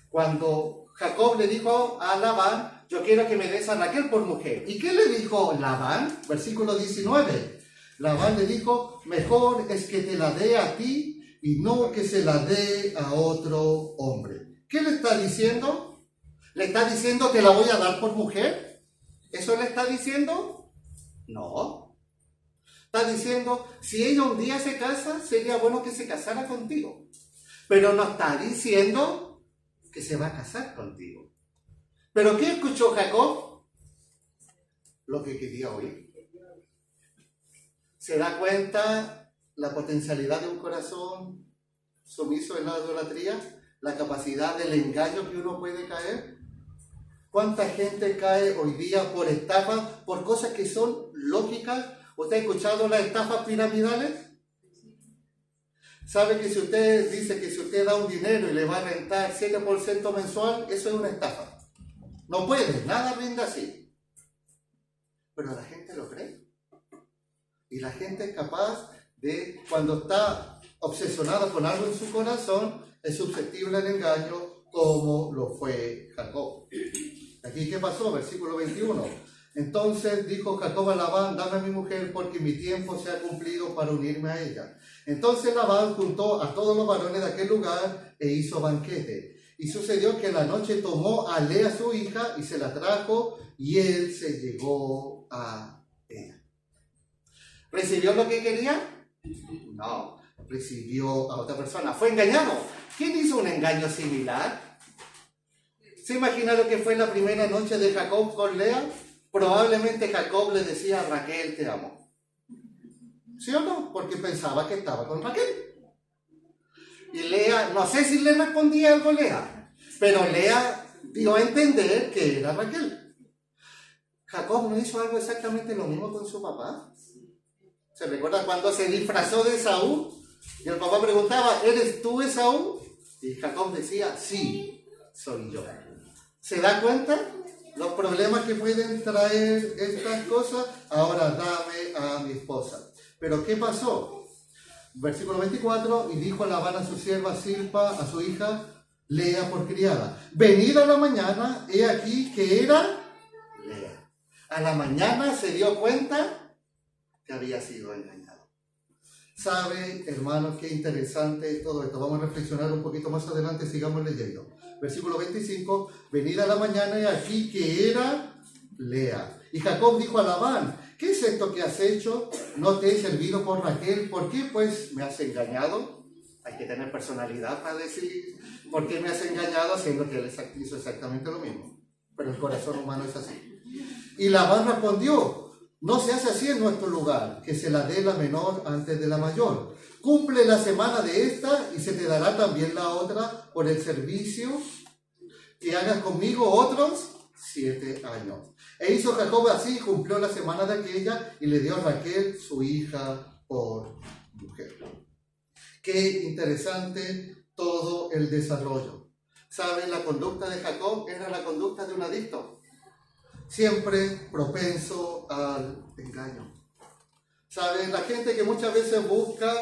Cuando Jacob le dijo a Labán: yo quiero que me des a Raquel por mujer. ¿Y qué le dijo Labán? Versículo 19. Labán le dijo: mejor es que te la dé a ti y no que se la dé a otro hombre. ¿Qué le está diciendo? ¿Le está diciendo que la voy a dar por mujer? ¿Eso le está diciendo? No. Está diciendo: si ella un día se casa, sería bueno que se casara contigo. Pero no está diciendo que se va a casar contigo. ¿Pero qué escuchó Jacob? Lo que quería oír. ¿Se da cuenta la potencialidad de un corazón sumiso en la idolatría? La capacidad del engaño que uno puede caer. ¿Cuánta gente cae hoy día por estafas, por cosas que son lógicas? ¿Usted ha escuchado las estafas piramidales? ¿Sabe que si usted dice que si usted da un dinero y le va a rentar 7% mensual, eso es una estafa? No puede, nada rinde así. Pero la gente lo cree. Y la gente es capaz de, cuando está obsesionada con algo en su corazón, es susceptible al engaño, como lo fue Jacob. Aquí, ¿qué pasó? Versículo 21. Entonces dijo Jacob a Labán: dame a mi mujer, porque mi tiempo se ha cumplido para unirme a ella. Entonces Labán juntó a todos los varones de aquel lugar e hizo banquete. Y sucedió que en la noche tomó a Lea su hija y se la trajo, y él se llegó a ella. ¿Recibió lo que quería? No, recibió a otra persona. Fue engañado. ¿Quién hizo un engaño similar? ¿Se imagina lo que fue la primera noche de Jacob con Lea? Probablemente Jacob le decía a Raquel, te amo. ¿Sí o no? Porque pensaba que estaba con Raquel. Y Lea, no sé si le respondía algo Lea, pero Lea dio a entender que era Raquel. Jacob no hizo algo exactamente lo mismo con su papá. ¿Se recuerda cuando se disfrazó de Esaú? Y el papá preguntaba, ¿eres tú Esaú? Y Jacob decía, sí, soy yo. ¿Se da cuenta? Los problemas que pueden traer estas cosas. Ahora dame a mi esposa. Pero ¿qué pasó? Versículo 24, y dijo Labán a su sierva Zilpa, a su hija Lea por criada, venid a la mañana, he aquí que era Lea. A la mañana se dio cuenta que había sido engañado. ¿Sabe, hermanos, qué interesante todo esto? Vamos a reflexionar un poquito más adelante, sigamos leyendo. Versículo 25, venid a la mañana, he aquí que era Lea. Y Jacob dijo a Labán, ¿qué es esto que has hecho? ¿No te he servido por Raquel? ¿Por qué pues me has engañado? Hay que tener personalidad para decir, ¿por qué me has engañado? Haciendo que él hizo exactamente lo mismo. Pero el corazón humano es así. Y Labán respondió, no se hace así en nuestro lugar, que se la dé la menor antes de la mayor. Cumple la semana de esta y se te dará también la otra por el servicio que hagas conmigo otros 7 años. E hizo Jacob así, cumplió la semana de aquella y le dio a Raquel su hija por mujer. Qué interesante todo el desarrollo. ¿Saben? La conducta de Jacob era la conducta de un adicto, siempre propenso al engaño. ¿Saben? La gente que muchas veces busca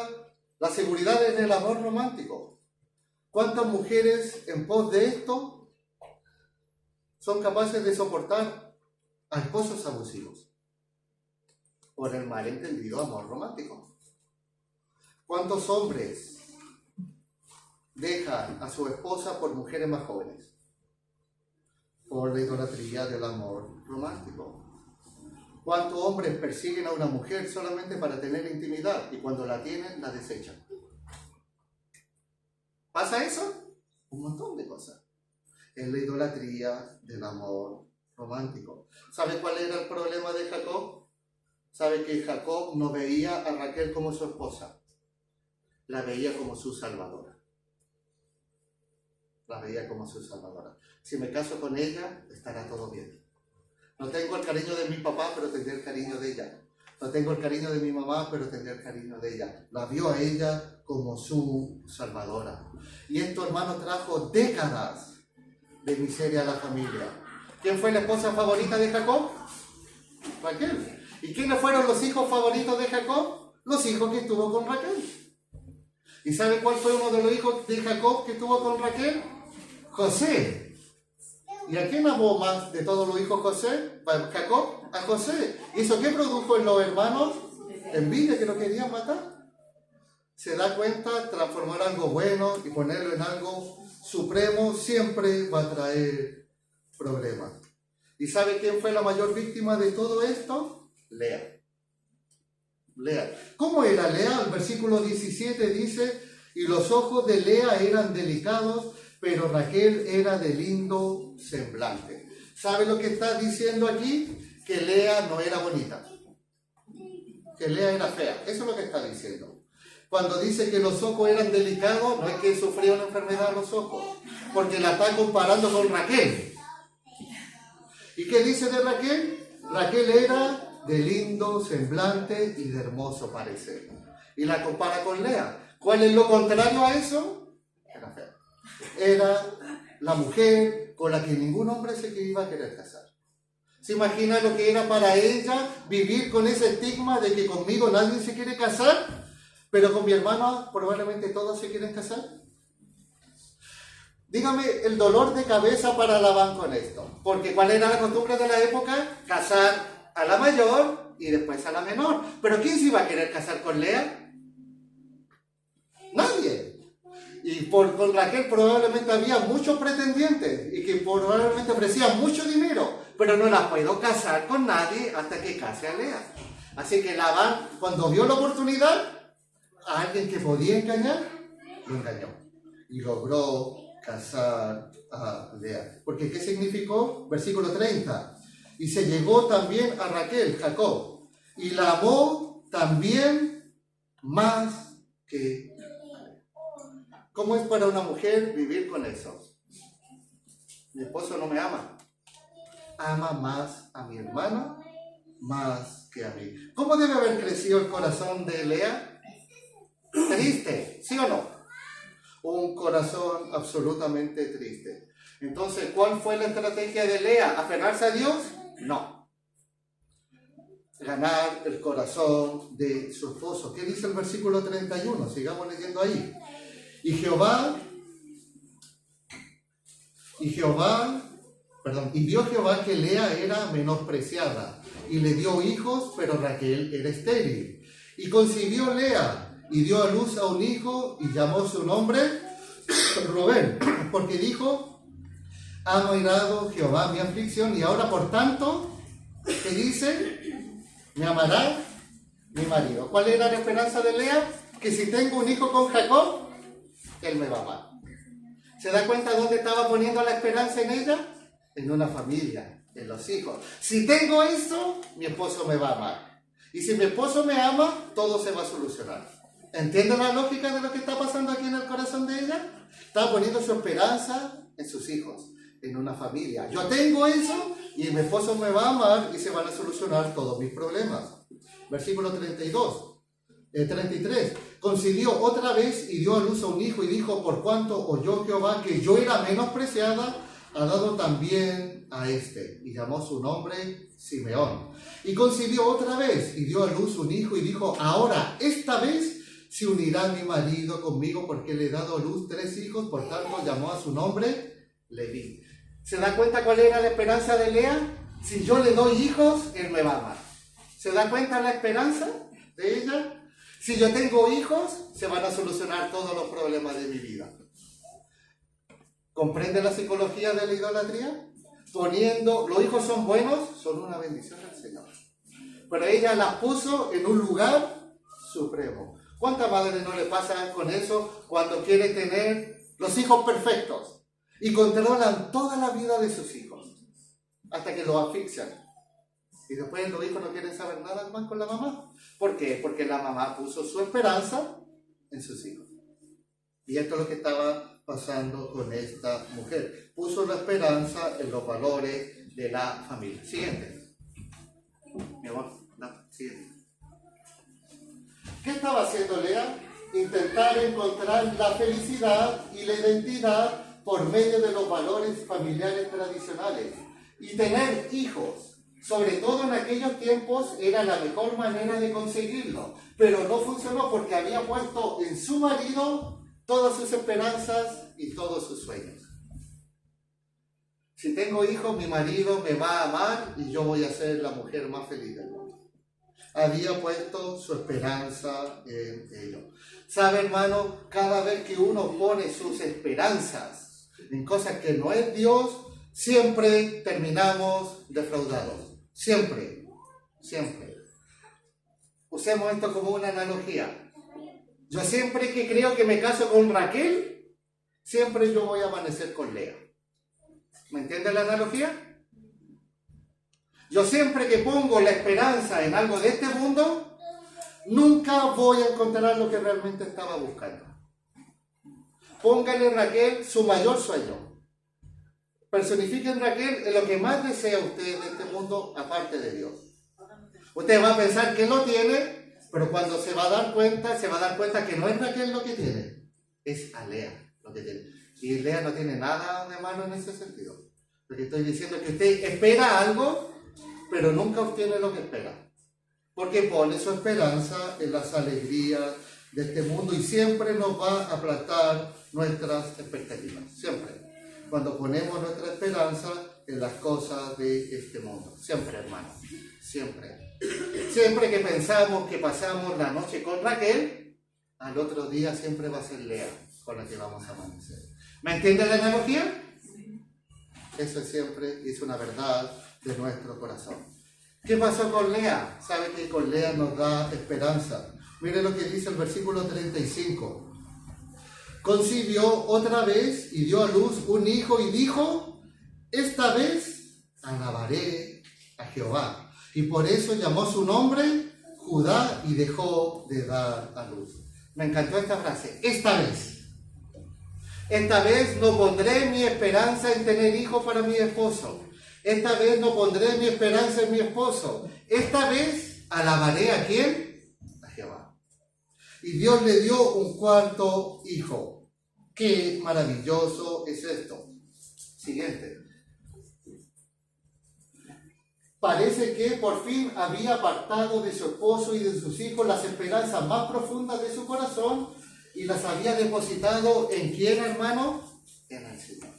la seguridad en el amor romántico. ¿Cuántas mujeres en pos de esto son capaces de soportar a esposos abusivos por el malentendido amor romántico? ¿Cuántos hombres dejan a su esposa por mujeres más jóvenes por la idolatría del amor romántico? ¿Cuántos hombres persiguen a una mujer solamente para tener intimidad y cuando la tienen la desechan? ¿Pasa eso? Un montón de cosas. Es la idolatría del amor romántico. ¿Sabe cuál era el problema de Jacob? ¿Sabe que Jacob no veía a Raquel como su esposa? La veía como su salvadora. La veía como su salvadora. Si me caso con ella, estará todo bien. No tengo el cariño de mi papá, pero tendré el cariño de ella. No tengo el cariño de mi mamá, pero tendré el cariño de ella. La vio a ella como su salvadora. Y esto, hermano, trajo décadas de miseria a la familia. ¿Quién fue la esposa favorita de Jacob? Raquel. ¿Y quiénes fueron los hijos favoritos de Jacob? Los hijos que tuvo con Raquel. ¿Y sabe cuál fue uno de los hijos de Jacob que tuvo con Raquel? José. ¿Y a quién amó más de todos los hijos Jacob? A José. ¿Y eso qué produjo en los hermanos? Envidia, que lo querían matar. Se da cuenta, transformar algo bueno y ponerlo en algo supremo siempre va a traer problemas. ¿Y sabe quién fue la mayor víctima de todo esto? Lea. Lea. ¿Cómo era Lea? El versículo 17 dice, y los ojos de Lea eran delicados, pero Raquel era de lindo semblante. ¿Sabe lo que está diciendo aquí? Que Lea no era bonita. Que Lea era fea. Eso es lo que está diciendo. Cuando dice que los ojos eran delicados, no es que sufría una enfermedad en los ojos, porque la está comparando con Raquel. ¿Y qué dice de Raquel? Raquel era de lindo semblante y de hermoso parecer. Y la compara con Lea. ¿Cuál es lo contrario a eso? Era fea. Era la mujer con la que ningún hombre se iba a querer casar. ¿Se imagina lo que era para ella vivir con ese estigma de que conmigo nadie se quiere casar, pero con mi hermana probablemente todos se quieren casar? Dígame el dolor de cabeza para Labán con esto. Porque ¿cuál era la costumbre de la época? Casar a la mayor y después a la menor. ¿Pero quién se iba a querer casar con Lea? Nadie. Y con Raquel probablemente había muchos pretendientes y que probablemente ofrecían mucho dinero, pero no la puedo casar con nadie hasta que case a Lea. Así que Labán, cuando vio la oportunidad, a alguien que podía engañar, lo engañó. Y logró casar a Lea. Porque ¿qué significó? Versículo 30. Y se llegó también a Raquel, Jacob, y la amó también más que a Lea. ¿Cómo es para una mujer vivir con eso? Mi esposo no me ama. Ama más a mi hermana más que a mí. ¿Cómo debe haber crecido el corazón de Lea? Triste, ¿sí o no? Un corazón absolutamente triste. Entonces, ¿cuál fue la estrategia de Lea? ¿Aferrarse a Dios? No. Ganar el corazón de su esposo. ¿Qué dice el versículo 31? Sigamos leyendo ahí. Y vio Jehová que Lea era menospreciada, y le dio hijos, pero Raquel era estéril. Y concibió Lea, y dio a luz a un hijo, y llamó su nombre Rubén, porque dijo: ha mirado Jehová mi aflicción, y ahora por tanto, ¿qué dice? Me amará mi marido. ¿Cuál era la esperanza de Lea? Que si tengo un hijo con Jacob, él me va a amar. ¿Se da cuenta dónde estaba poniendo la esperanza en ella? En una familia, en los hijos. Si tengo esto, mi esposo me va a amar. Y si mi esposo me ama, todo se va a solucionar. ¿Entienden la lógica de lo que está pasando aquí en el corazón de ella? Está poniendo su esperanza en sus hijos, en una familia. Yo tengo eso y mi esposo me va a amar y se van a solucionar todos mis problemas. Versículo 33. Concibió otra vez y dio a luz a un hijo y dijo: por cuanto oyó Jehová que yo era menospreciada, ha dado también a este. Y llamó su nombre Simeón. Y concibió otra vez y dio a luz un hijo y dijo: ahora, esta vez se unirá mi marido conmigo, porque le he dado a luz 3 hijos. Por tanto, llamó a su nombre Leví. ¿Se da cuenta cuál era la esperanza de Lea? Si yo le doy hijos, él me va a amar. ¿Se da cuenta la esperanza de ella? Si yo tengo hijos, se van a solucionar todos los problemas de mi vida. ¿Comprende la psicología de la idolatría? Los hijos son buenos, son una bendición del Señor. Pero ella las puso en un lugar supremo. ¿Cuántas madres no le pasa con eso cuando quiere tener los hijos perfectos y controlan toda la vida de sus hijos hasta que los asfixian? Y después los hijos no quieren saber nada más con la mamá. ¿Por qué? Porque la mamá puso su esperanza en sus hijos. Y esto es lo que estaba pasando con esta mujer. Puso la esperanza en los valores de la familia. Siguiente. Mi amor, siguiente. ¿Qué estaba haciendo Lea? Intentar encontrar la felicidad y la identidad por medio de los valores familiares tradicionales. Y tener hijos, sobre todo en aquellos tiempos, era la mejor manera de conseguirlo. Pero no funcionó porque había puesto en su marido todas sus esperanzas y todos sus sueños. Si tengo hijos, mi marido me va a amar y yo voy a ser la mujer más feliz del mundo. Había puesto su esperanza en ello. ¿Sabe, hermano? Cada vez que uno pone sus esperanzas en cosas que no es Dios, siempre terminamos defraudados. Siempre. Usemos esto como una analogía. Yo siempre que creo que me caso con Raquel, siempre yo voy a amanecer con Lea. ¿Me entiende la analogía? Yo siempre que pongo la esperanza en algo de este mundo, nunca voy a encontrar lo que realmente estaba buscando. Póngale, Raquel, su mayor sueño. Personifiquen, Raquel, en lo que más desea usted de este mundo, aparte de Dios. Usted va a pensar que lo tiene, pero cuando se va a dar cuenta que no es Raquel lo que tiene, es a Lea lo que tiene. Y Lea no tiene nada de malo en ese sentido. Lo que estoy diciendo es que usted espera algo, pero nunca obtiene lo que espera. Porque pone su esperanza en las alegrías de este mundo y siempre nos va a aplastar nuestras expectativas. Siempre. Cuando ponemos nuestra esperanza en las cosas de este mundo. Siempre, hermano. Siempre. Siempre que pensamos que pasamos la noche con Raquel, al otro día siempre va a ser Lea con la que vamos a amanecer. ¿Me entiende la analogía? Eso es siempre, es una verdad de nuestro corazón. ¿Qué pasó con Lea? Sabe que con Lea nos da esperanza. Mire lo que dice el versículo 35. Concibió otra vez y dio a luz un hijo y dijo: esta vez alabaré a Jehová. Y por eso llamó su nombre Judá y dejó de dar a luz. Me encantó esta frase. Esta vez. Esta vez no pondré mi esperanza en tener hijos para mi esposo. Esta vez no pondré mi esperanza en mi esposo. Esta vez alabaré ¿a quién? A Jehová. Y Dios le dio un cuarto hijo. ¡Qué maravilloso es esto! Siguiente. Parece que por fin había apartado de su esposo y de sus hijos las esperanzas más profundas de su corazón y las había depositado ¿en quién, hermano? En el Señor.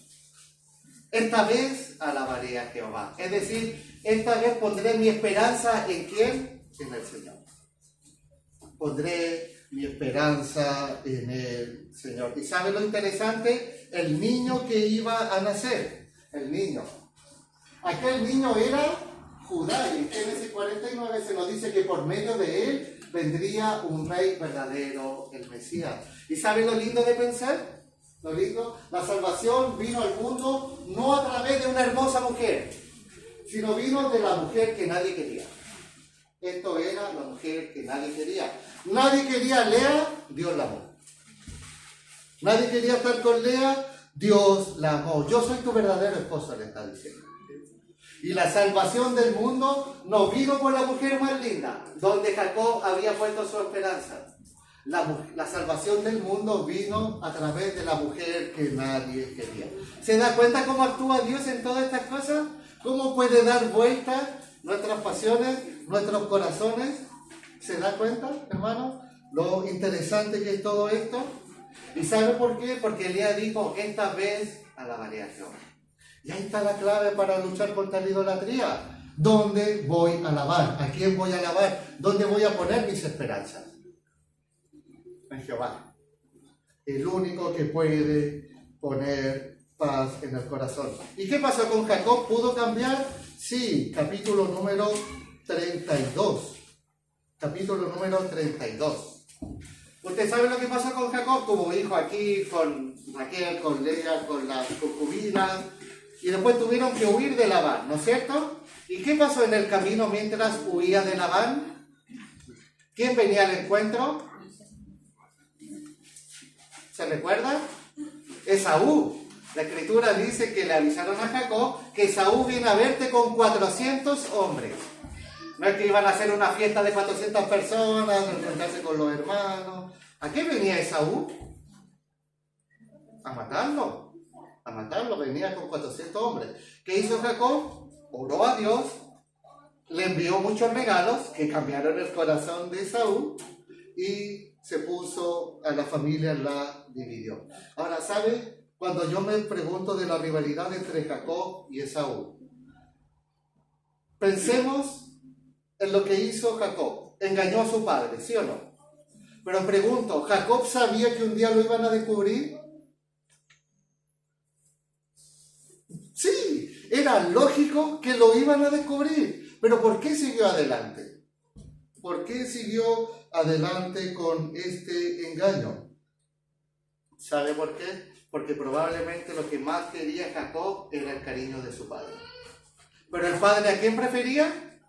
Esta vez alabaré a Jehová. Es decir, esta vez pondré mi esperanza ¿en quién? En el Señor. Pondré mi esperanza en el Señor. ¿Y sabe lo interesante? El niño que iba a nacer. El niño. Aquel niño era Judá, y en Génesis 49 se nos dice que por medio de él vendría un rey verdadero, el Mesías. ¿Y sabe lo lindo de pensar? Lo lindo, la salvación vino al mundo no a través de una hermosa mujer, sino vino de la mujer que nadie quería. Esto era la mujer que nadie quería. Nadie quería a Lea, Dios la amó. Nadie quería estar con Lea, Dios la amó. Yo soy tu verdadero esposo, le está diciendo. Y la salvación del mundo no vino por la mujer más linda, donde Jacob había puesto su esperanza. La salvación del mundo vino a través de la mujer que nadie quería. ¿Se da cuenta cómo actúa Dios en todas estas cosas? ¿Cómo puede dar vuelta nuestras pasiones, nuestros corazones? ¿Se da cuenta, hermano? Lo interesante que es todo esto. ¿Y sabe por qué? Porque Lea dijo: esta vez alabaré a Jehová. Y ahí está la clave para luchar contra la idolatría. ¿Dónde voy a alabar? ¿A quién voy a alabar? ¿Dónde voy a poner mis esperanzas? En Jehová. El único que puede poner paz en el corazón. ¿Y qué pasó con Jacob? ¿Pudo cambiar? Sí, capítulo número 32. Capítulo número 32. ¿Usted sabe lo que pasó con Jacob? Tuvo hijo aquí con Raquel, con Lea, con las concubinas. Y después tuvieron que huir de Labán, ¿no es cierto? ¿Y qué pasó en el camino mientras huía de Labán? ¿Quién venía al encuentro? ¿Se recuerda? Esaú. La escritura dice que le avisaron a Jacob que Esaú viene a verte con 400 hombres. No es que iban a hacer una fiesta de 400 personas, encontrarse con los hermanos. ¿A qué venía Esaú? A matarlo. A matarlo, venía con 400 hombres. ¿Qué hizo Jacob? Oró a Dios, le envió muchos regalos que cambiaron el corazón de Esaú y se puso a la familia, la dividió. Ahora, ¿sabe? Cuando yo me pregunto de la rivalidad entre Jacob y Esaú, pensemos en lo que hizo Jacob. Engañó a su padre, ¿sí o no? Pero pregunto, ¿Jacob sabía que un día lo iban a descubrir? Sí, era lógico que lo iban a descubrir. Pero ¿por qué siguió adelante? ¿Por qué siguió adelante con este engaño? ¿Sabe por qué? Porque probablemente lo que más quería Jacob era el cariño de su padre. Pero el padre, ¿a quién prefería?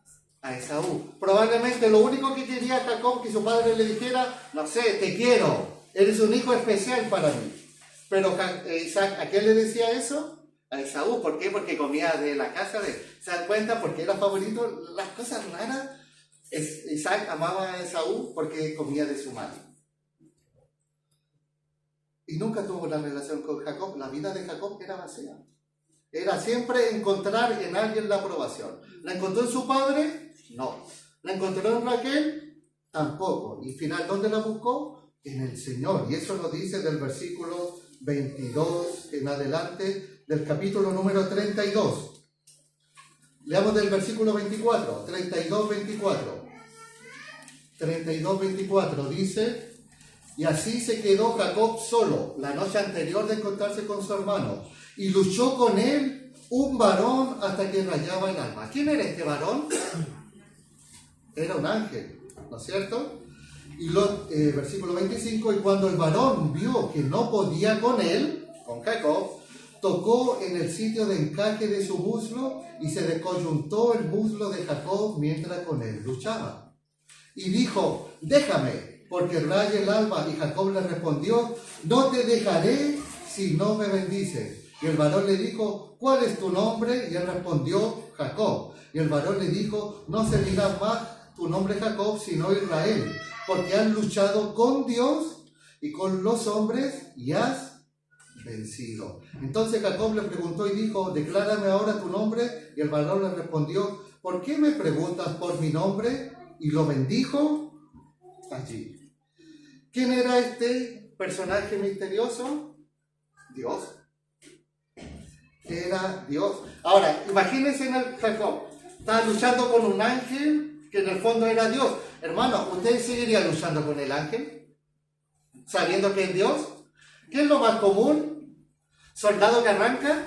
A Esaú. Probablemente lo único que quería Jacob que su padre le dijera: no sé, te quiero, eres un hijo especial para mí. Pero Isaac, ¿a quién le decía eso? A Esaú. ¿Por qué? Porque comía de la casa de... ¿Se dan cuenta? Porque era favorito. Las cosas raras. Isaac amaba a Esaú porque comía de su madre. Y nunca tuvo una relación con Jacob. La vida de Jacob era vacía. Era siempre encontrar en alguien la aprobación. ¿La encontró en su padre? No. ¿La encontró en Raquel? Tampoco. Y al final, ¿dónde la buscó? En el Señor. Y eso lo dice del versículo 22 en adelante del capítulo número 32. Leamos del versículo 24, 32, 24. 32, 24 dice: y así se quedó Jacob solo la noche anterior de encontrarse con su hermano, y luchó con él un varón hasta que rayaba el alma. ¿Quién era este varón? era un ángel, ¿no es cierto? Y versículo 25, y cuando el varón vio que no podía con él, con Jacob, tocó en el sitio de encaje de su muslo y se descoyuntó el muslo de Jacob mientras con él luchaba. Y dijo, déjame, porque raya el alba. Y Jacob le respondió, no te dejaré si no me bendices. Y el varón le dijo, ¿cuál es tu nombre? Y él respondió, Jacob. Y el varón le dijo, no servirá más tu nombre Jacob, sino Israel, porque has luchado con Dios y con los hombres y has vencido. Entonces Jacob le preguntó y dijo, declárame ahora tu nombre. Y el varón le respondió, ¿por qué me preguntas por mi nombre? Y lo bendijo allí. ¿Quién era este personaje misterioso? Dios. Era Dios. Ahora, imagínense en el Jacob. Estaba luchando con un ángel que en el fondo era Dios. Hermano, ¿usted seguiría luchando con el ángel? Sabiendo que es Dios. ¿Qué es lo más común? Soldado que arranca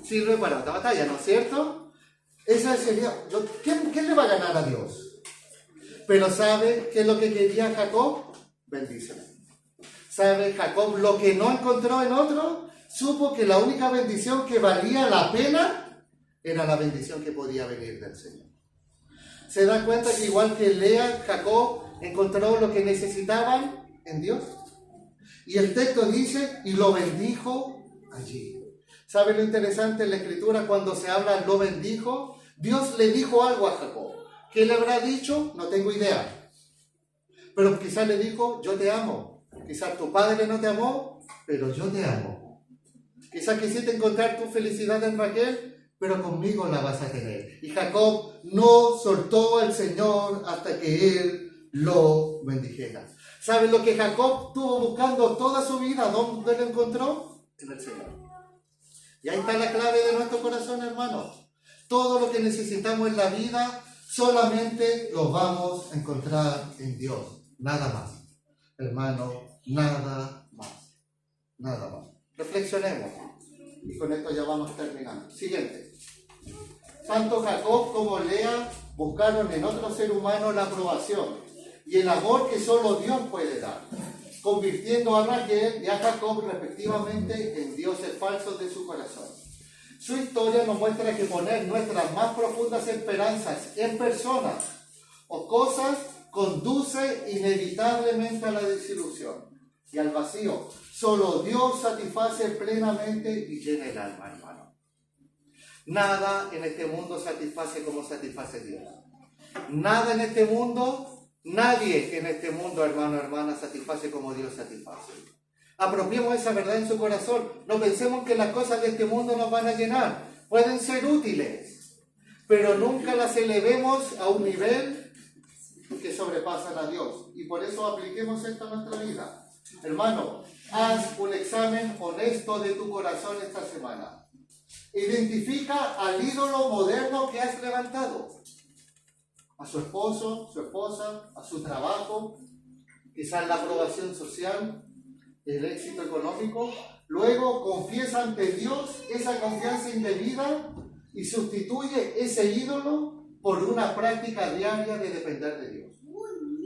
sirve para otra batalla, ¿no es cierto? Esa sería, ¿quién le va a ganar a Dios? Pero ¿sabe qué es lo que quería Jacob? Bendíceme. ¿Sabe Jacob lo que no encontró en otro? Supo que la única bendición que valía la pena era la bendición que podía venir del Señor. ¿Se da cuenta que igual que Lea, Jacob encontró lo que necesitaban en Dios? Y el texto dice, y lo bendijo allí. ¿Sabe lo interesante en la Escritura cuando se habla lo bendijo? Dios le dijo algo a Jacob. ¿Qué le habrá dicho? No tengo idea. Pero quizás le dijo, yo te amo. Quizás tu padre no te amó, pero yo te amo. Quizás quisiste encontrar tu felicidad en Raquel, pero conmigo la vas a tener. Y Jacob no soltó al Señor hasta que Él lo bendijera. ¿Saben lo que Jacob estuvo buscando toda su vida? ¿Dónde lo encontró? En el Señor. Y ahí está la clave de nuestro corazón, hermanos. Todo lo que necesitamos en la vida solamente lo vamos a encontrar en Dios. Nada más. Hermano, nada más. Nada más. Reflexionemos. Y con esto ya vamos terminando. Siguiente. Tanto Jacob como Lea buscaron en otro ser humano la aprobación y el amor que solo Dios puede dar, convirtiendo a Raquel y a Jacob respectivamente en dioses falsos de su corazón. Su historia nos muestra que poner nuestras más profundas esperanzas en personas o cosas conduce inevitablemente a la desilusión y al vacío. Solo Dios satisface plenamente y llena el alma, hermano. Nada en este mundo satisface como satisface Dios. Nada en este mundo, nadie en este mundo, hermano, hermana, satisface como Dios satisface. Apropiemos esa verdad en su corazón. No pensemos que las cosas de este mundo nos van a llenar. Pueden ser útiles, pero nunca las elevemos a un nivel que sobrepasan a Dios. Y por eso apliquemos esto a nuestra vida. Hermano, haz un examen honesto de tu corazón esta semana. Identifica al ídolo moderno que has levantado. A su esposo, su esposa, a su trabajo, quizás la aprobación social, el éxito económico. Luego confiesa ante Dios esa confianza indebida y sustituye ese ídolo por una práctica diaria de depender de Dios.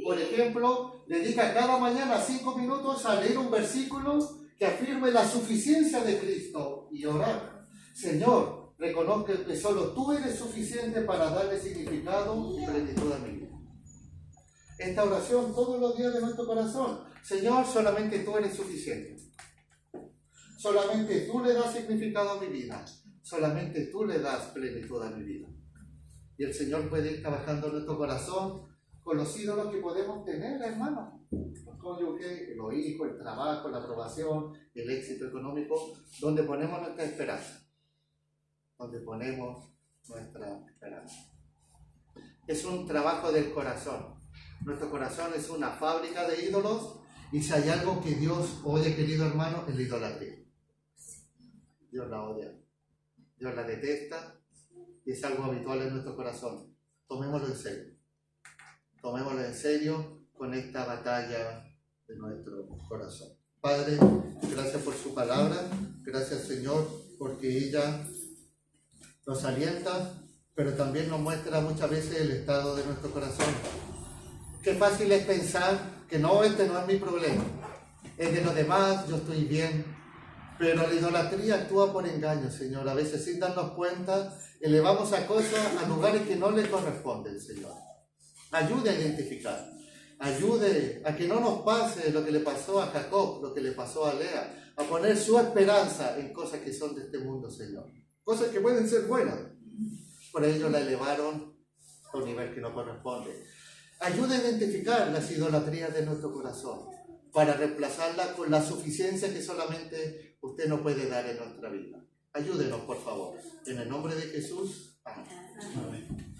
Por ejemplo, dedica cada mañana 5 minutos a leer un versículo que afirme la suficiencia de Cristo y orar. Señor, reconozco que solo tú eres suficiente para darle significado y plenitud a mi vida. Esta oración todos los días de nuestro corazón. Señor, solamente tú eres suficiente. Solamente tú le das significado a mi vida. Solamente tú le das plenitud a mi vida. Y el Señor puede ir trabajando en nuestro corazón con los ídolos que podemos tener, hermano. El cónyuge, los hijos, el trabajo, la aprobación, el éxito económico, donde ponemos nuestra esperanza. Donde ponemos nuestra esperanza. Es un trabajo del corazón. Nuestro corazón es una fábrica de ídolos y si hay algo que Dios odia, querido hermano, es la idolatría. Dios la odia. Dios la detesta y es algo habitual en nuestro corazón. Tomémoslo en serio. Tomémoslo en serio con esta batalla de nuestro corazón. Padre, gracias por su palabra. Gracias, Señor, porque ella nos alienta, pero también nos muestra muchas veces el estado de nuestro corazón. Qué fácil es pensar que no, este no es mi problema, es de los demás, yo estoy bien. Pero la idolatría actúa por engaño, Señor. A veces sin darnos cuenta, elevamos a cosas, a lugares que no le corresponden, Señor. Ayude a identificar, ayude a que no nos pase lo que le pasó a Jacob, lo que le pasó a Lea, a poner su esperanza en cosas que son de este mundo, Señor. Cosas que pueden ser buenas, por ello la elevaron a un nivel que no corresponde. Ayude a identificar las idolatrías de nuestro corazón para reemplazarla con la suficiencia que solamente usted nos puede dar en nuestra vida. Ayúdenos, por favor. En el nombre de Jesús. Amén.